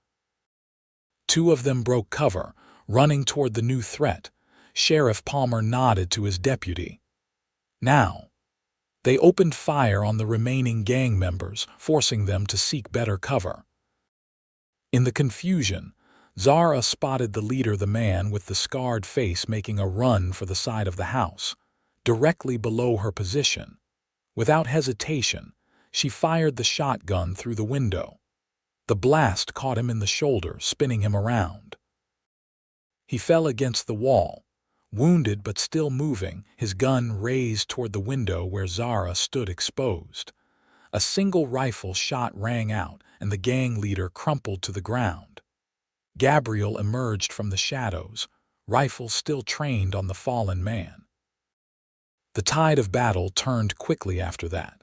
Two of them broke cover, running toward the new threat. Sheriff Palmer nodded to his deputy. Now, they opened fire on the remaining gang members, forcing them to seek better cover. In the confusion, Zara spotted the leader, the man with the scarred face, making a run for the side of the house, directly below her position. Without hesitation, she fired the shotgun through the window. The blast caught him in the shoulder, spinning him around. He fell against the wall, wounded but still moving, his gun raised toward the window where Zara stood exposed. A single rifle shot rang out, and the gang leader crumpled to the ground. Gabriel emerged from the shadows, rifle still trained on the fallen man. The tide of battle turned quickly after that.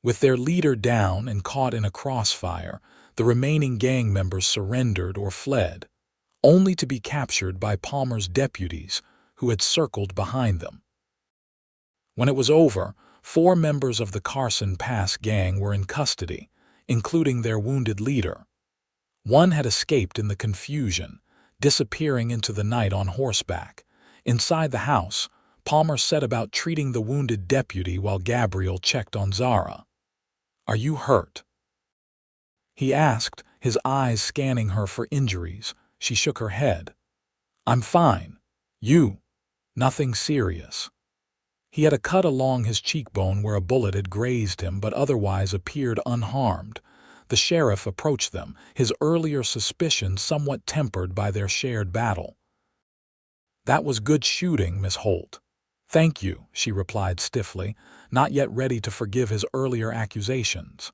With their leader down and caught in a crossfire, the remaining gang members surrendered or fled, only to be captured by Palmer's deputies, who had circled behind them. When it was over, 4 members of the Carson Pass gang were in custody, including their wounded leader. One had escaped in the confusion, disappearing into the night on horseback. Inside the house, Palmer set about treating the wounded deputy while Gabriel checked on Zara. "Are you hurt?" he asked, his eyes scanning her for injuries. She shook her head. "I'm fine. You?" "Nothing serious." He had a cut along his cheekbone where a bullet had grazed him, but otherwise appeared unharmed. The sheriff approached them, his earlier suspicions somewhat tempered by their shared battle. "That was good shooting, Miss Holt." "Thank you," she replied stiffly, not yet ready to forgive his earlier accusations.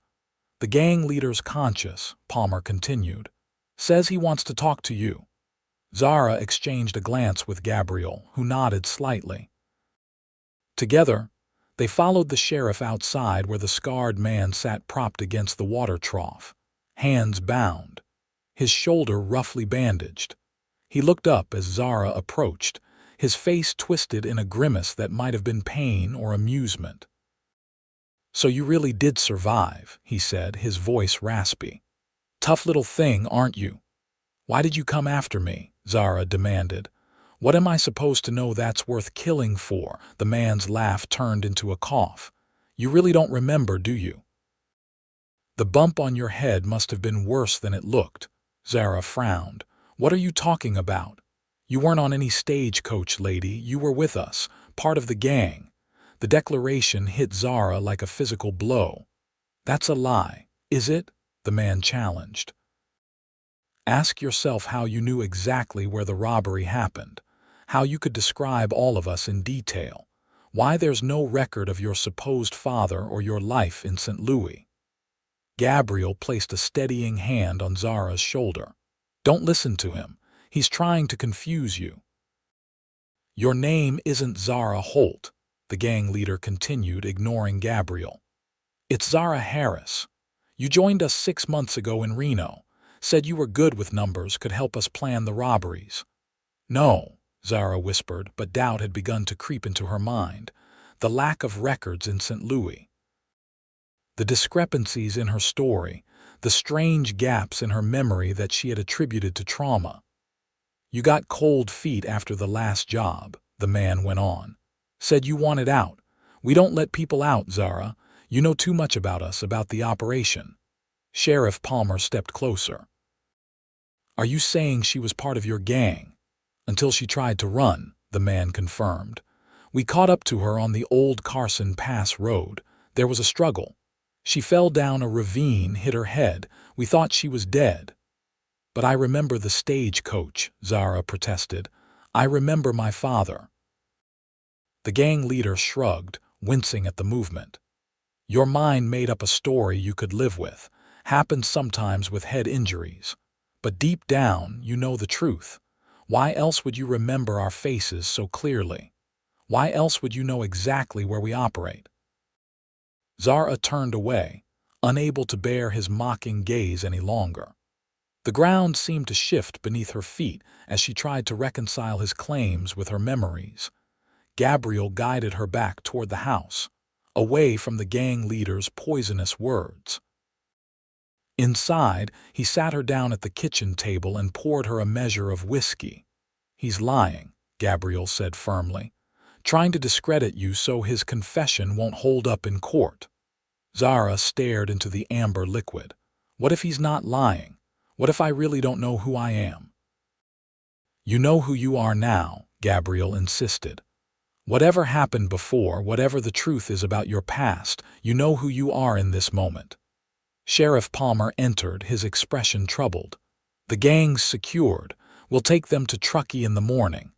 "The gang leader's conscious," Palmer continued. "Says he wants to talk to you." Zara exchanged a glance with Gabriel, who nodded slightly. Together, they followed the sheriff outside where the scarred man sat propped against the water trough, hands bound, his shoulder roughly bandaged. He looked up as Zara approached, his face twisted in a grimace that might have been pain or amusement. "So you really did survive," he said, his voice raspy. "Tough little thing, aren't you?" "Why did you come after me?" Zara demanded. "What am I supposed to know that's worth killing for?" The man's laugh turned into a cough. "You really don't remember, do you?" "The bump on your head must have been worse than it looked." Zara frowned. "What are you talking about? You weren't on any stagecoach, lady. You were with us, part of the gang." The declaration hit Zara like a physical blow. "That's a lie, is it?" the man challenged. "Ask yourself how you knew exactly where the robbery happened, how you could describe all of us in detail, why there's no record of your supposed father or your life in St. Louis." Gabriel placed a steadying hand on Zara's shoulder. "Don't listen to him. He's trying to confuse you." "Your name isn't Zara Holt," the gang leader continued, ignoring Gabriel. "It's Zara Harris. You joined us 6 months ago in Reno, said you were good with numbers, could help us plan the robberies." "No," Zara whispered, but doubt had begun to creep into her mind. The lack of records in St. Louis, the discrepancies in her story, the strange gaps in her memory that she had attributed to trauma. "You got cold feet after the last job," the man went on. "Said you wanted out. We don't let people out, Zara. You know too much about us, about the operation." Sheriff Palmer stepped closer. "Are you saying she was part of your gang?" "Until she tried to run," the man confirmed. "We caught up to her on the old Carson Pass road. There was a struggle. She fell down a ravine, hit her head. We thought she was dead." "But I remember the stagecoach," Zara protested. "I remember my father." The gang leader shrugged, wincing at the movement. "Your mind made up a story you could live with. Happens sometimes with head injuries." But deep down, you know the truth. Why else would you remember our faces so clearly? Why else would you know exactly where we operate?" Zara turned away, unable to bear his mocking gaze any longer. The ground seemed to shift beneath her feet as she tried to reconcile his claims with her memories. Gabriel guided her back toward the house, away from the gang leader's poisonous words. Inside, he sat her down at the kitchen table and poured her a measure of whiskey. "He's lying," Gabriel said firmly, "trying to discredit you so his confession won't hold up in court." Zara stared into the amber liquid. "What if he's not lying? What if I really don't know who I am?" "You know who you are now," Gabriel insisted. "Whatever happened before, whatever the truth is about your past, you know who you are in this moment." Sheriff Palmer entered, his expression troubled. "The gang's secured. We'll take them to Truckee in the morning."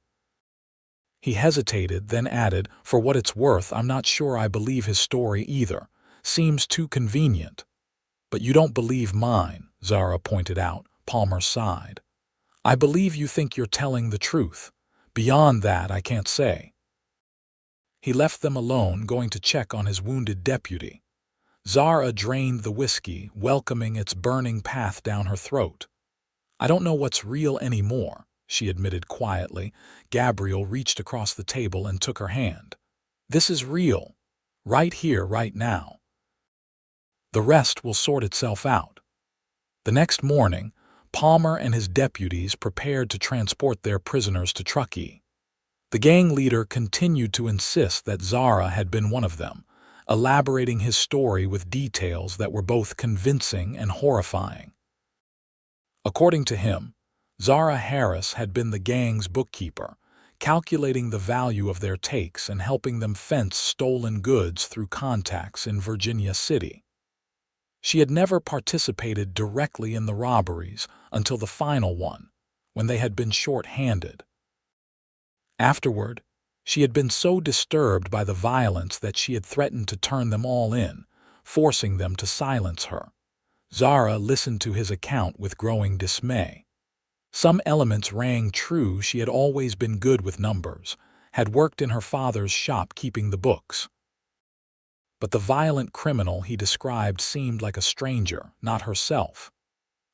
He hesitated, then added, "For what it's worth, I'm not sure I believe his story either. Seems too convenient." "But you don't believe mine," Zara pointed out. Palmer sighed. "I believe you think you're telling the truth. Beyond that, I can't say." He left them alone, going to check on his wounded deputy. Zara drained the whiskey, welcoming its burning path down her throat. "I don't know what's real anymore," she admitted quietly. Gabriel reached across the table and took her hand. "This is real. Right here, right now. The rest will sort itself out." The next morning, Palmer and his deputies prepared to transport their prisoners to Truckee. The gang leader continued to insist that Zara had been one of them, elaborating his story with details that were both convincing and horrifying. According to him, Zara Harris had been the gang's bookkeeper, calculating the value of their takes and helping them fence stolen goods through contacts in Virginia City. She had never participated directly in the robberies until the final one, when they had been short-handed. Afterward, she had been so disturbed by the violence that she had threatened to turn them all in, forcing them to silence her. Zara listened to his account with growing dismay. Some elements rang true. She had always been good with numbers, had worked in her father's shop keeping the books. But the violent criminal he described seemed like a stranger, not herself.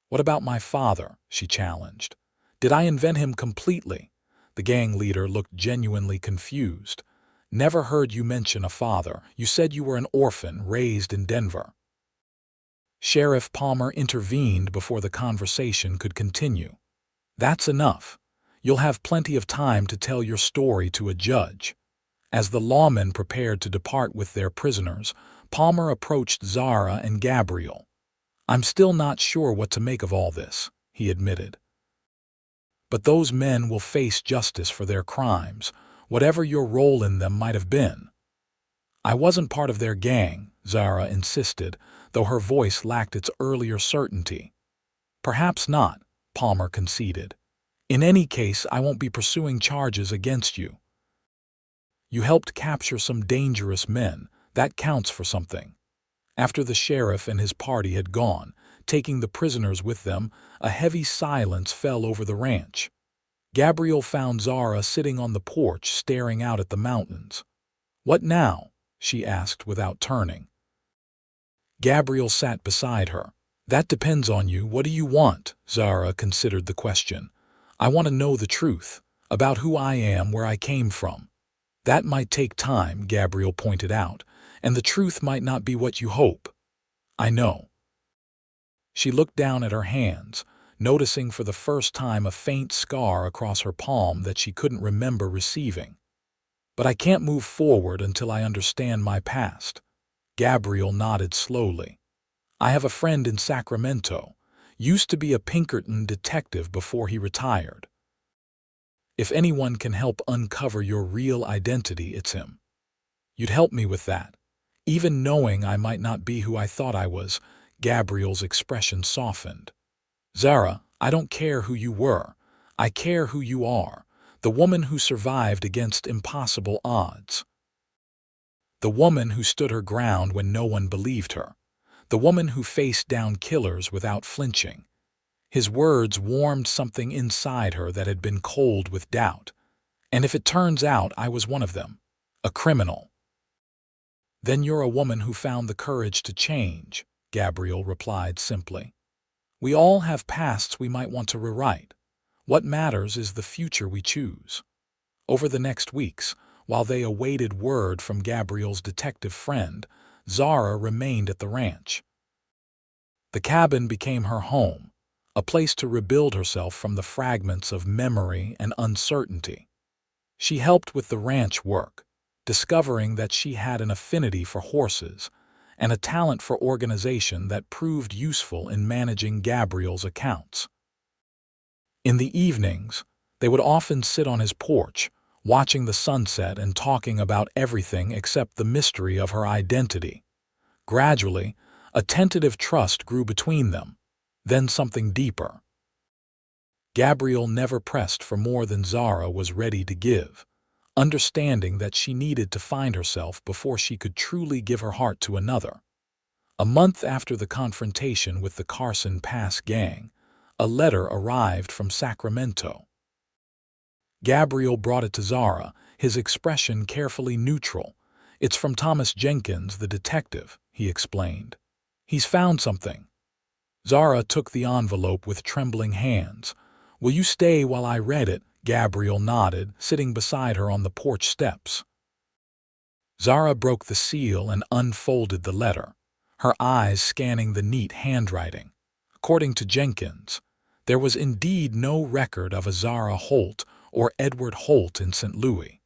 "What about my father?" she challenged. "Did I invent him completely?" The gang leader looked genuinely confused. "Never heard you mention a father. You said you were an orphan raised in Denver." Sheriff Palmer intervened before the conversation could continue. "That's enough. You'll have plenty of time to tell your story to a judge." As the lawmen prepared to depart with their prisoners, Palmer approached Zara and Gabriel. "I'm still not sure what to make of all this," he admitted. "But those men will face justice for their crimes, whatever your role in them might have been." "I wasn't part of their gang," Zara insisted, though her voice lacked its earlier certainty. "Perhaps not," Palmer conceded. "In any case, I won't be pursuing charges against you. You helped capture some dangerous men. That counts for something." After the sheriff and his party had gone, taking the prisoners with them, a heavy silence fell over the ranch. Gabriel found Zara sitting on the porch staring out at the mountains. "What now?" she asked without turning. Gabriel sat beside her. "That depends on you. What do you want?" Zara considered the question. "I want to know the truth, about who I am, where I came from." "That might take time," Gabriel pointed out, "and the truth might not be what you hope." "I know." She looked down at her hands, noticing for the first time a faint scar across her palm that she couldn't remember receiving. "But I can't move forward until I understand my past." Gabriel nodded slowly. "I have a friend in Sacramento. Used to be a Pinkerton detective before he retired. If anyone can help uncover your real identity, it's him. You'd help me with that, even knowing I might not be who I thought I was." Gabriel's expression softened. "Zara, I don't care who you were. I care who you are, the woman who survived against impossible odds. The woman who stood her ground when no one believed her. The woman who faced down killers without flinching." His words warmed something inside her that had been cold with doubt. And if it turns out I was one of them, a criminal, then you're a woman who found the courage to change, Gabriel replied simply. We all have pasts we might want to rewrite. What matters is the future we choose. Over the next weeks, while they awaited word from Gabriel's detective friend, Zara remained at the ranch. The cabin became her home, a place to rebuild herself from the fragments of memory and uncertainty. She helped with the ranch work, discovering that she had an affinity for horses and a talent for organization that proved useful in managing Gabriel's accounts. In the evenings, they would often sit on his porch, watching the sunset and talking about everything except the mystery of her identity. Gradually, a tentative trust grew between them, then something deeper. Gabriel never pressed for more than Zara was ready to give, understanding that she needed to find herself before she could truly give her heart to another. A month after the confrontation with the Carson Pass gang, a letter arrived from Sacramento. Gabriel brought it to Zara, his expression carefully neutral. It's from Thomas Jenkins, the detective, he explained. He's found something. Zara took the envelope with trembling hands. Will you stay while I read it? Gabriel nodded, sitting beside her on the porch steps. Zara broke the seal and unfolded the letter, her eyes scanning the neat handwriting. According to Jenkins, there was indeed no record of a Zara Holt or Edward Holt in St. Louis.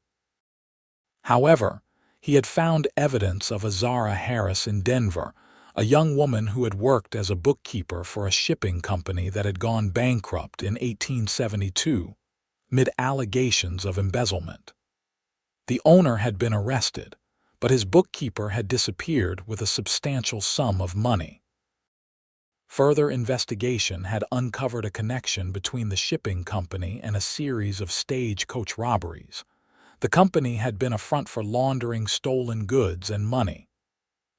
However, he had found evidence of a Zara Harris in Denver, a young woman who had worked as a bookkeeper for a shipping company that had gone bankrupt in 1872, mid allegations of embezzlement. The owner had been arrested, but his bookkeeper had disappeared with a substantial sum of money. Further investigation had uncovered a connection between the shipping company and a series of stagecoach robberies. The company had been a front for laundering stolen goods and money.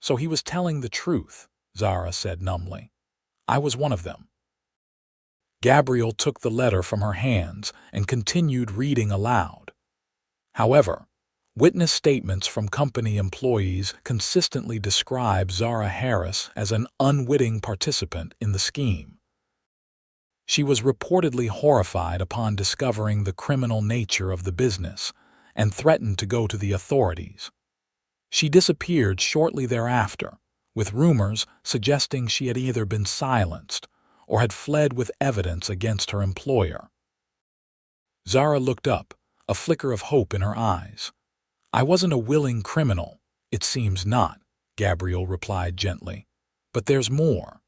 So he was telling the truth, Zara said numbly. I was one of them. Gabriel took the letter from her hands and continued reading aloud. However, witness statements from company employees consistently describe Zara Harris as an unwitting participant in the scheme. She was reportedly horrified upon discovering the criminal nature of the business and threatened to go to the authorities. She disappeared shortly thereafter, with rumors suggesting she had either been silenced or had fled with evidence against her employer. Zara looked up, a flicker of hope in her eyes. I wasn't a willing criminal, it seems not, Gabriel replied gently. But there's more.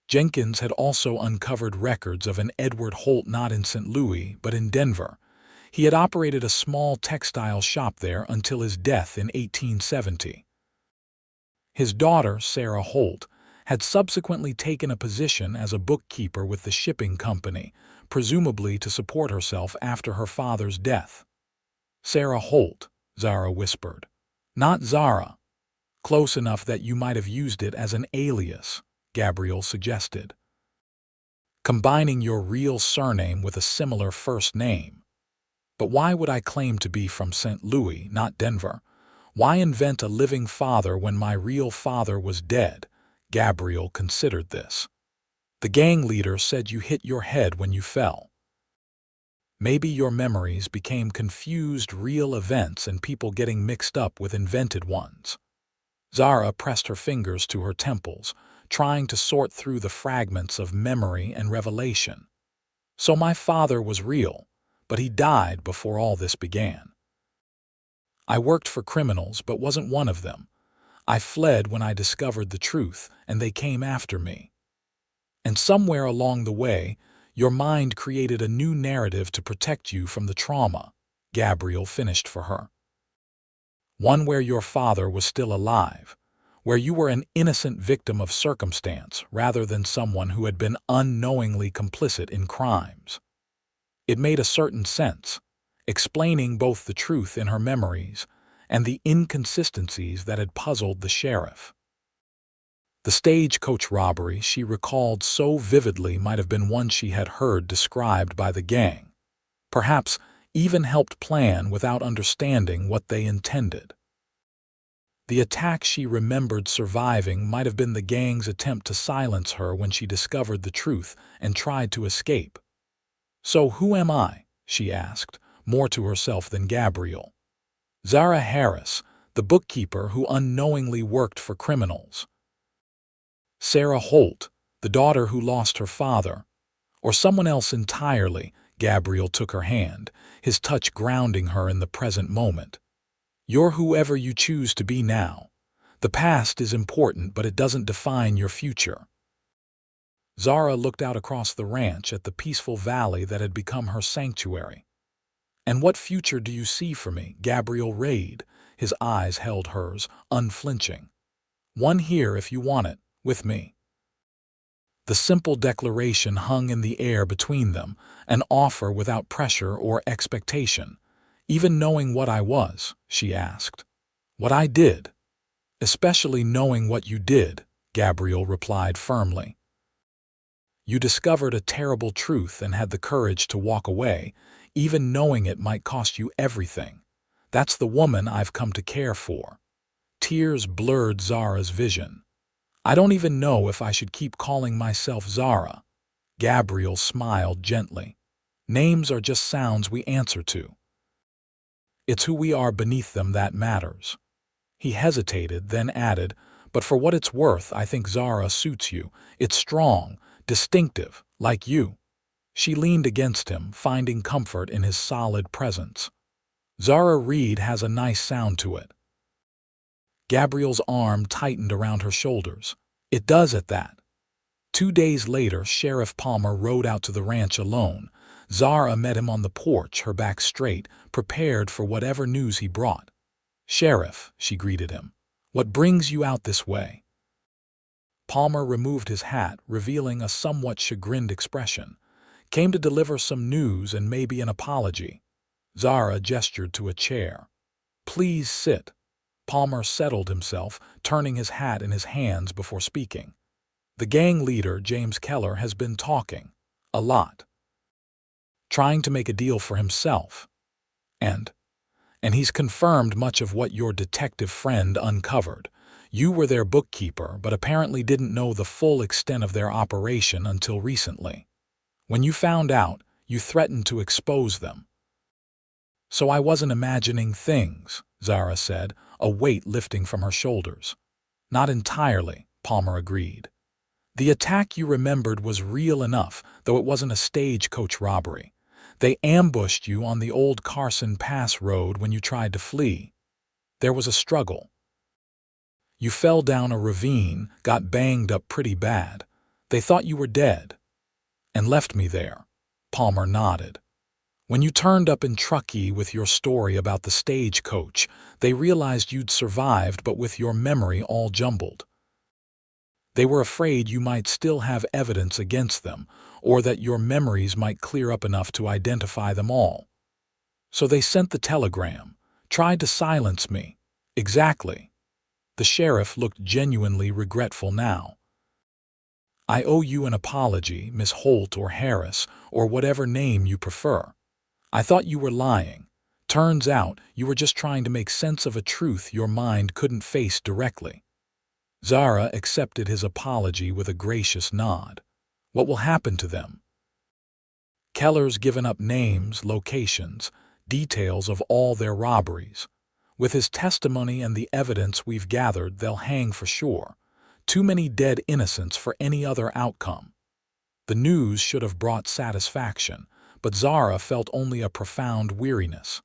Jenkins had also uncovered records of an Edward Holt not in St. Louis but in Denver. He had operated a small textile shop there until his death in 1870. His daughter, Zara Holt, had subsequently taken a position as a bookkeeper with the shipping company, presumably to support herself after her father's death. Zara Holt, Zara whispered. Not Zara. Close enough that you might have used it as an alias, Gabriel suggested. Combining your real surname with a similar first name. But why would I claim to be from St. Louis, not Denver? Why invent a living father when my real father was dead? Gabriel considered this. The gang leader said you hit your head when you fell. Maybe your memories became confused real events and people getting mixed up with invented ones. Zara pressed her fingers to her temples, trying to sort through the fragments of memory and revelation. So my father was real, but he died before all this began. I worked for criminals but wasn't one of them. I fled when I discovered the truth, and they came after me. And somewhere along the way, your mind created a new narrative to protect you from the trauma, Gabriel finished for her. One where your father was still alive, where you were an innocent victim of circumstance rather than someone who had been unknowingly complicit in crimes. It made a certain sense, explaining both the truth in her memories and the inconsistencies that had puzzled the sheriff. The stagecoach robbery she recalled so vividly might have been one she had heard described by the gang, perhaps even helped plan without understanding what they intended. The attack she remembered surviving might have been the gang's attempt to silence her when she discovered the truth and tried to escape. "So who am I?" she asked, more to herself than Gabriel. "Zara Harris, the bookkeeper who unknowingly worked for criminals. Zara Holt, the daughter who lost her father. Or someone else entirely." Gabriel took her hand, his touch grounding her in the present moment. "You're whoever you choose to be now. The past is important, but it doesn't define your future." Zara looked out across the ranch at the peaceful valley that had become her sanctuary. "And what future do you see for me?" Gabriel Reed, his eyes held hers, unflinching. "One here if you want it, with me." The simple declaration hung in the air between them, an offer without pressure or expectation. "Even knowing what I was?" she asked. "What I did?" "Especially knowing what you did," Gabriel replied firmly. "You discovered a terrible truth and had the courage to walk away, even knowing it might cost you everything. That's the woman I've come to care for." Tears blurred Zara's vision. "I don't even know if I should keep calling myself Zara." Gabriel smiled gently. "Names are just sounds we answer to. It's who we are beneath them that matters." He hesitated, then added, "But for what it's worth, I think Zara suits you. It's strong, distinctive, like you." She leaned against him, finding comfort in his solid presence. "Zara Reed has a nice sound to it." Gabriel's arm tightened around her shoulders. "It does at that." 2 days later, Sheriff Palmer rode out to the ranch alone. Zara met him on the porch, her back straight, prepared for whatever news he brought. "Sheriff," she greeted him, "what brings you out this way?" Palmer removed his hat, revealing a somewhat chagrined expression. "Came to deliver some news and maybe an apology." Zara gestured to a chair. "Please sit." Palmer settled himself, turning his hat in his hands before speaking. "The gang leader, James Keller, has been talking. A lot. Trying to make a deal for himself. And he's confirmed much of what your detective friend uncovered. You were their bookkeeper, but apparently didn't know the full extent of their operation until recently. When you found out, you threatened to expose them." "So I wasn't imagining things," Zara said, a weight lifting from her shoulders. "Not entirely," Palmer agreed. "The attack you remembered was real enough, though it wasn't a stagecoach robbery. They ambushed you on the old Carson Pass road when you tried to flee. There was a struggle. You fell down a ravine, got banged up pretty bad. They thought you were dead. And left me there." Palmer nodded. "When you turned up in Truckee with your story about the stagecoach, they realized you'd survived but with your memory all jumbled. They were afraid you might still have evidence against them, or that your memories might clear up enough to identify them all. So they sent the telegram, tried to silence me." "Exactly." The sheriff looked genuinely regretful now. "I owe you an apology, Miss Holt or Harris, or whatever name you prefer. I thought you were lying. Turns out you were just trying to make sense of a truth your mind couldn't face directly." Zara accepted his apology with a gracious nod. "What will happen to them?" "Keller's given up names, locations, details of all their robberies. With his testimony and the evidence we've gathered, they'll hang for sure. Too many dead innocents for any other outcome." The news should have brought satisfaction, but Zara felt only a profound weariness.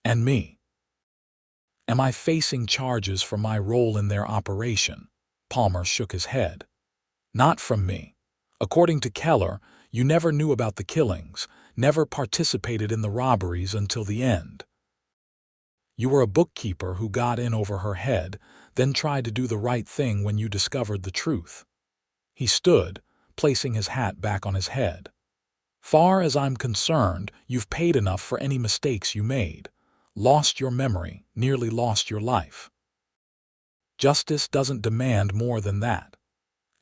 "And me? Am I facing charges for my role in their operation?" Palmer shook his head. "Not from me. According to Keller, you never knew about the killings, never participated in the robberies until the end. You were a bookkeeper who got in over her head, then tried to do the right thing when you discovered the truth." He stood, placing his hat back on his head. "Far as I'm concerned, you've paid enough for any mistakes you made. Lost your memory, nearly lost your life. Justice doesn't demand more than that."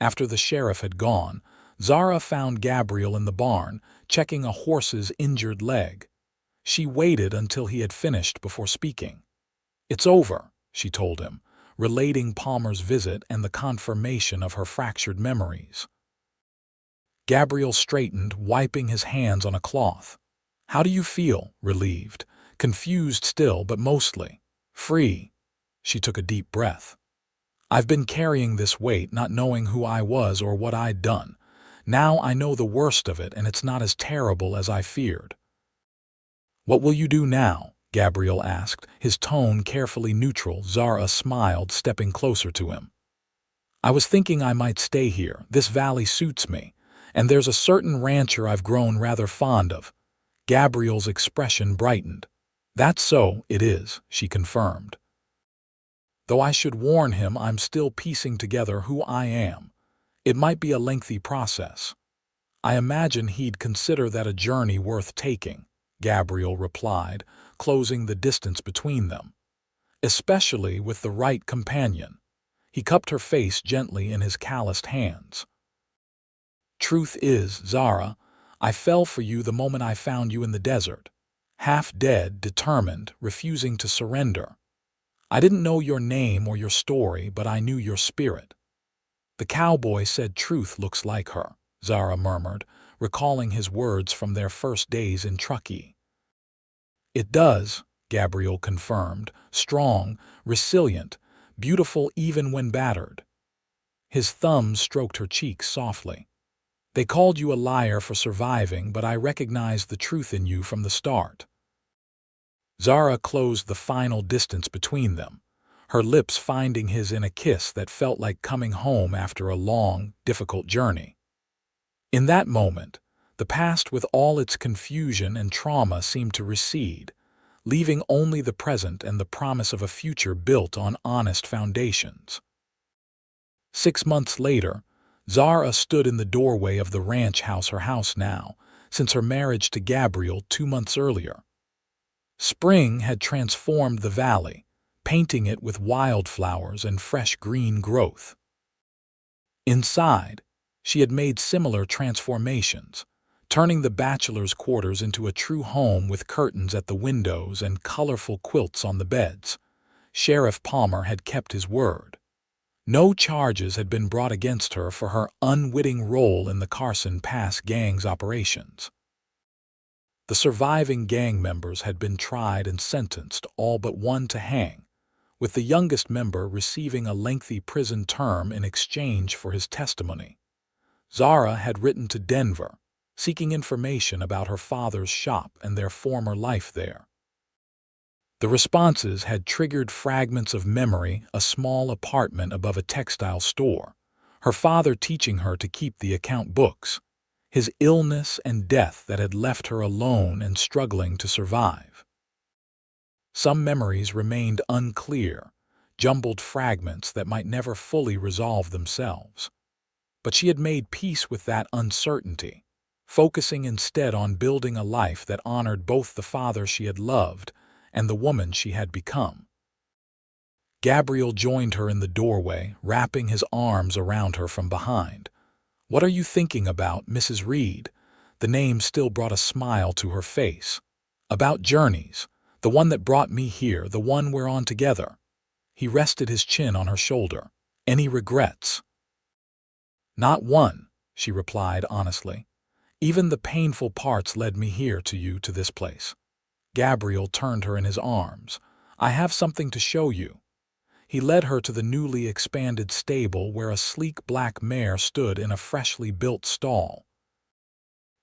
After the sheriff had gone, Zara found Gabriel in the barn, checking a horse's injured leg. She waited until he had finished before speaking. "It's over," she told him, relating Palmer's visit and the confirmation of her fractured memories. Gabriel straightened, wiping his hands on a cloth. "How do you feel?" Relieved, confused still, but mostly free. She took a deep breath. "I've been carrying this weight, not knowing who I was or what I'd done. Now I know the worst of it, and it's not as terrible as I feared." "What will you do now?" Gabriel asked, his tone carefully neutral. Zara smiled, stepping closer to him. "I was thinking I might stay here. This valley suits me, and there's a certain rancher I've grown rather fond of." Gabriel's expression brightened. "That's so, it is," she confirmed. "Though I should warn him I'm still piecing together who I am. It might be a lengthy process." "I imagine he'd consider that a journey worth taking," Gabriel replied, closing the distance between them. "Especially with the right companion." He cupped her face gently in his calloused hands. "Truth is, Zara, I fell for you the moment I found you in the desert. Half dead, determined, refusing to surrender. I didn't know your name or your story, but I knew your spirit." "The cowboy said truth looks like her," Zara murmured, recalling his words from their first days in Truckee. "It does," Gabriel confirmed, "strong, resilient, beautiful even when battered." His thumb stroked her cheek softly. "They called you a liar for surviving, but I recognized the truth in you from the start." Zara closed the final distance between them, her lips finding his in a kiss that felt like coming home after a long, difficult journey. In that moment, the past with all its confusion and trauma seemed to recede, leaving only the present and the promise of a future built on honest foundations. 6 months later, Zara stood in the doorway of the ranch house, her house now, since her marriage to Gabriel 2 months earlier. Spring had transformed the valley, painting it with wildflowers and fresh green growth. Inside, she had made similar transformations, turning the bachelor's quarters into a true home with curtains at the windows and colorful quilts on the beds. Sheriff Palmer had kept his word. No charges had been brought against her for her unwitting role in the Carson Pass gang's operations. The surviving gang members had been tried and sentenced, all but one to hang, with the youngest member receiving a lengthy prison term in exchange for his testimony. Zara had written to Denver, seeking information about her father's shop and their former life there. The responses had triggered fragments of memory: a small apartment above a textile store, her father teaching her to keep the account books, his illness and death that had left her alone and struggling to survive. Some memories remained unclear, jumbled fragments that might never fully resolve themselves. But she had made peace with that uncertainty, focusing instead on building a life that honored both the father she had loved and the woman she had become. Gabriel joined her in the doorway, wrapping his arms around her from behind. "What are you thinking about, Mrs. Reed?" The name still brought a smile to her face. "About journeys, the one that brought me here, the one we're on together." He rested his chin on her shoulder. "Any regrets?" "Not one," she replied honestly. "Even the painful parts led me here to you, to this place." Gabriel turned her in his arms. "I have something to show you." He led her to the newly expanded stable where a sleek black mare stood in a freshly built stall.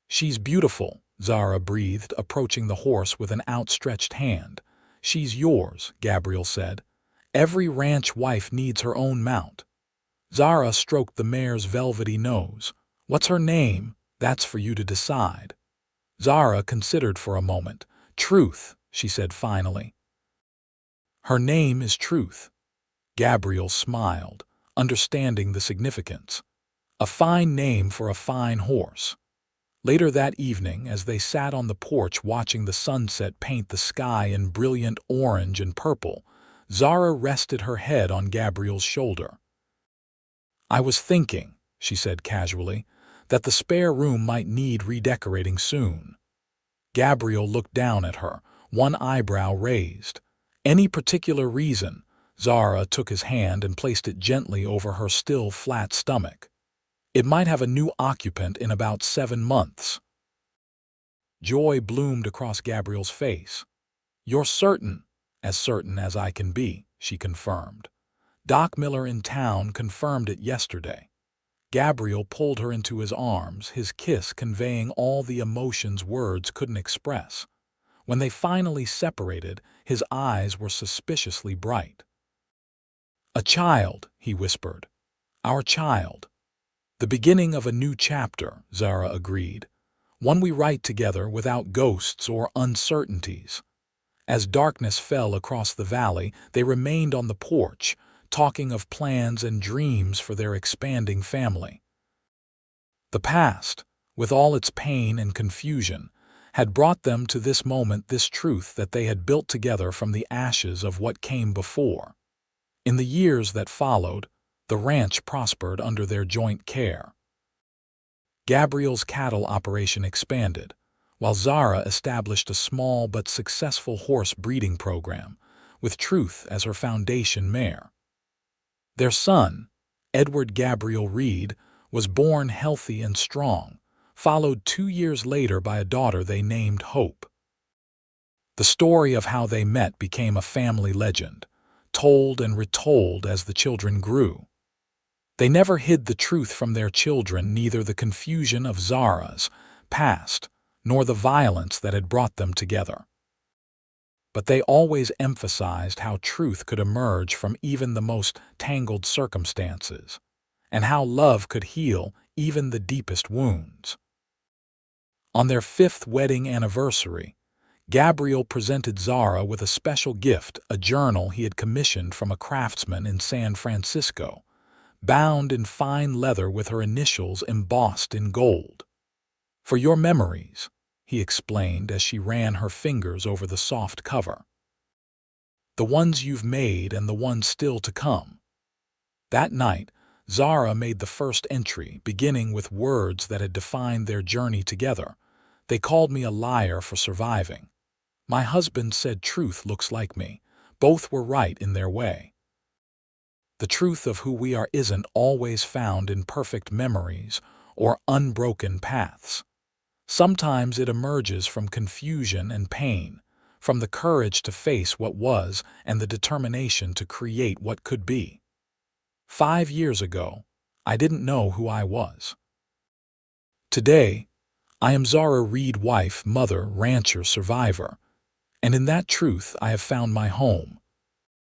"She's beautiful," Zara breathed, approaching the horse with an outstretched hand. "She's yours," Gabriel said. "Every ranch wife needs her own mount." Zara stroked the mare's velvety nose. "What's her name?" "That's for you to decide." Zara considered for a moment. "Truth," she said finally. "Her name is Truth." Gabriel smiled, understanding the significance. A fine name for a fine horse. Later that evening, as they sat on the porch watching the sunset paint the sky in brilliant orange and purple, Zara rested her head on Gabriel's shoulder. "I was thinking," she said casually, "that the spare room might need redecorating soon." Gabriel looked down at her, one eyebrow raised. "Any particular reason?" Zara took his hand and placed it gently over her still flat stomach. "It might have a new occupant in about 7 months." Joy bloomed across Gabriel's face. "You're certain?" "As certain as I can be," she confirmed. "Doc Miller in town confirmed it yesterday." Gabriel pulled her into his arms, his kiss conveying all the emotions words couldn't express. When they finally separated, his eyes were suspiciously bright. "A child," he whispered. "Our child." "The beginning of a new chapter," Zara agreed. "One we write together without ghosts or uncertainties." As darkness fell across the valley, they remained on the porch, talking of plans and dreams for their expanding family. The past, with all its pain and confusion, had brought them to this moment, this truth that they had built together from the ashes of what came before. In the years that followed, the ranch prospered under their joint care. Gabriel's cattle operation expanded, while Zara established a small but successful horse breeding program, with Truth as her foundation mare. Their son, Edward Gabriel Reed, was born healthy and strong, followed 2 years later by a daughter they named Hope. The story of how they met became a family legend, told and retold as the children grew. They never hid the truth from their children, neither the confusion of Zara's past nor the violence that had brought them together. But they always emphasized how truth could emerge from even the most tangled circumstances, and how love could heal even the deepest wounds. On their 5th wedding anniversary, Gabriel presented Zara with a special gift, a journal he had commissioned from a craftsman in San Francisco, bound in fine leather with her initials embossed in gold. "For your memories," he explained as she ran her fingers over the soft cover. "The ones you've made and the ones still to come." That night, Zara made the first entry, beginning with words that had defined their journey together. "They called me a liar for surviving. My husband said truth looks like me. Both were right in their way. The truth of who we are isn't always found in perfect memories or unbroken paths. Sometimes it emerges from confusion and pain, from the courage to face what was and the determination to create what could be. 5 years ago, I didn't know who I was. Today, I am Zara Reed, wife, mother, rancher, survivor, and in that truth I have found my home.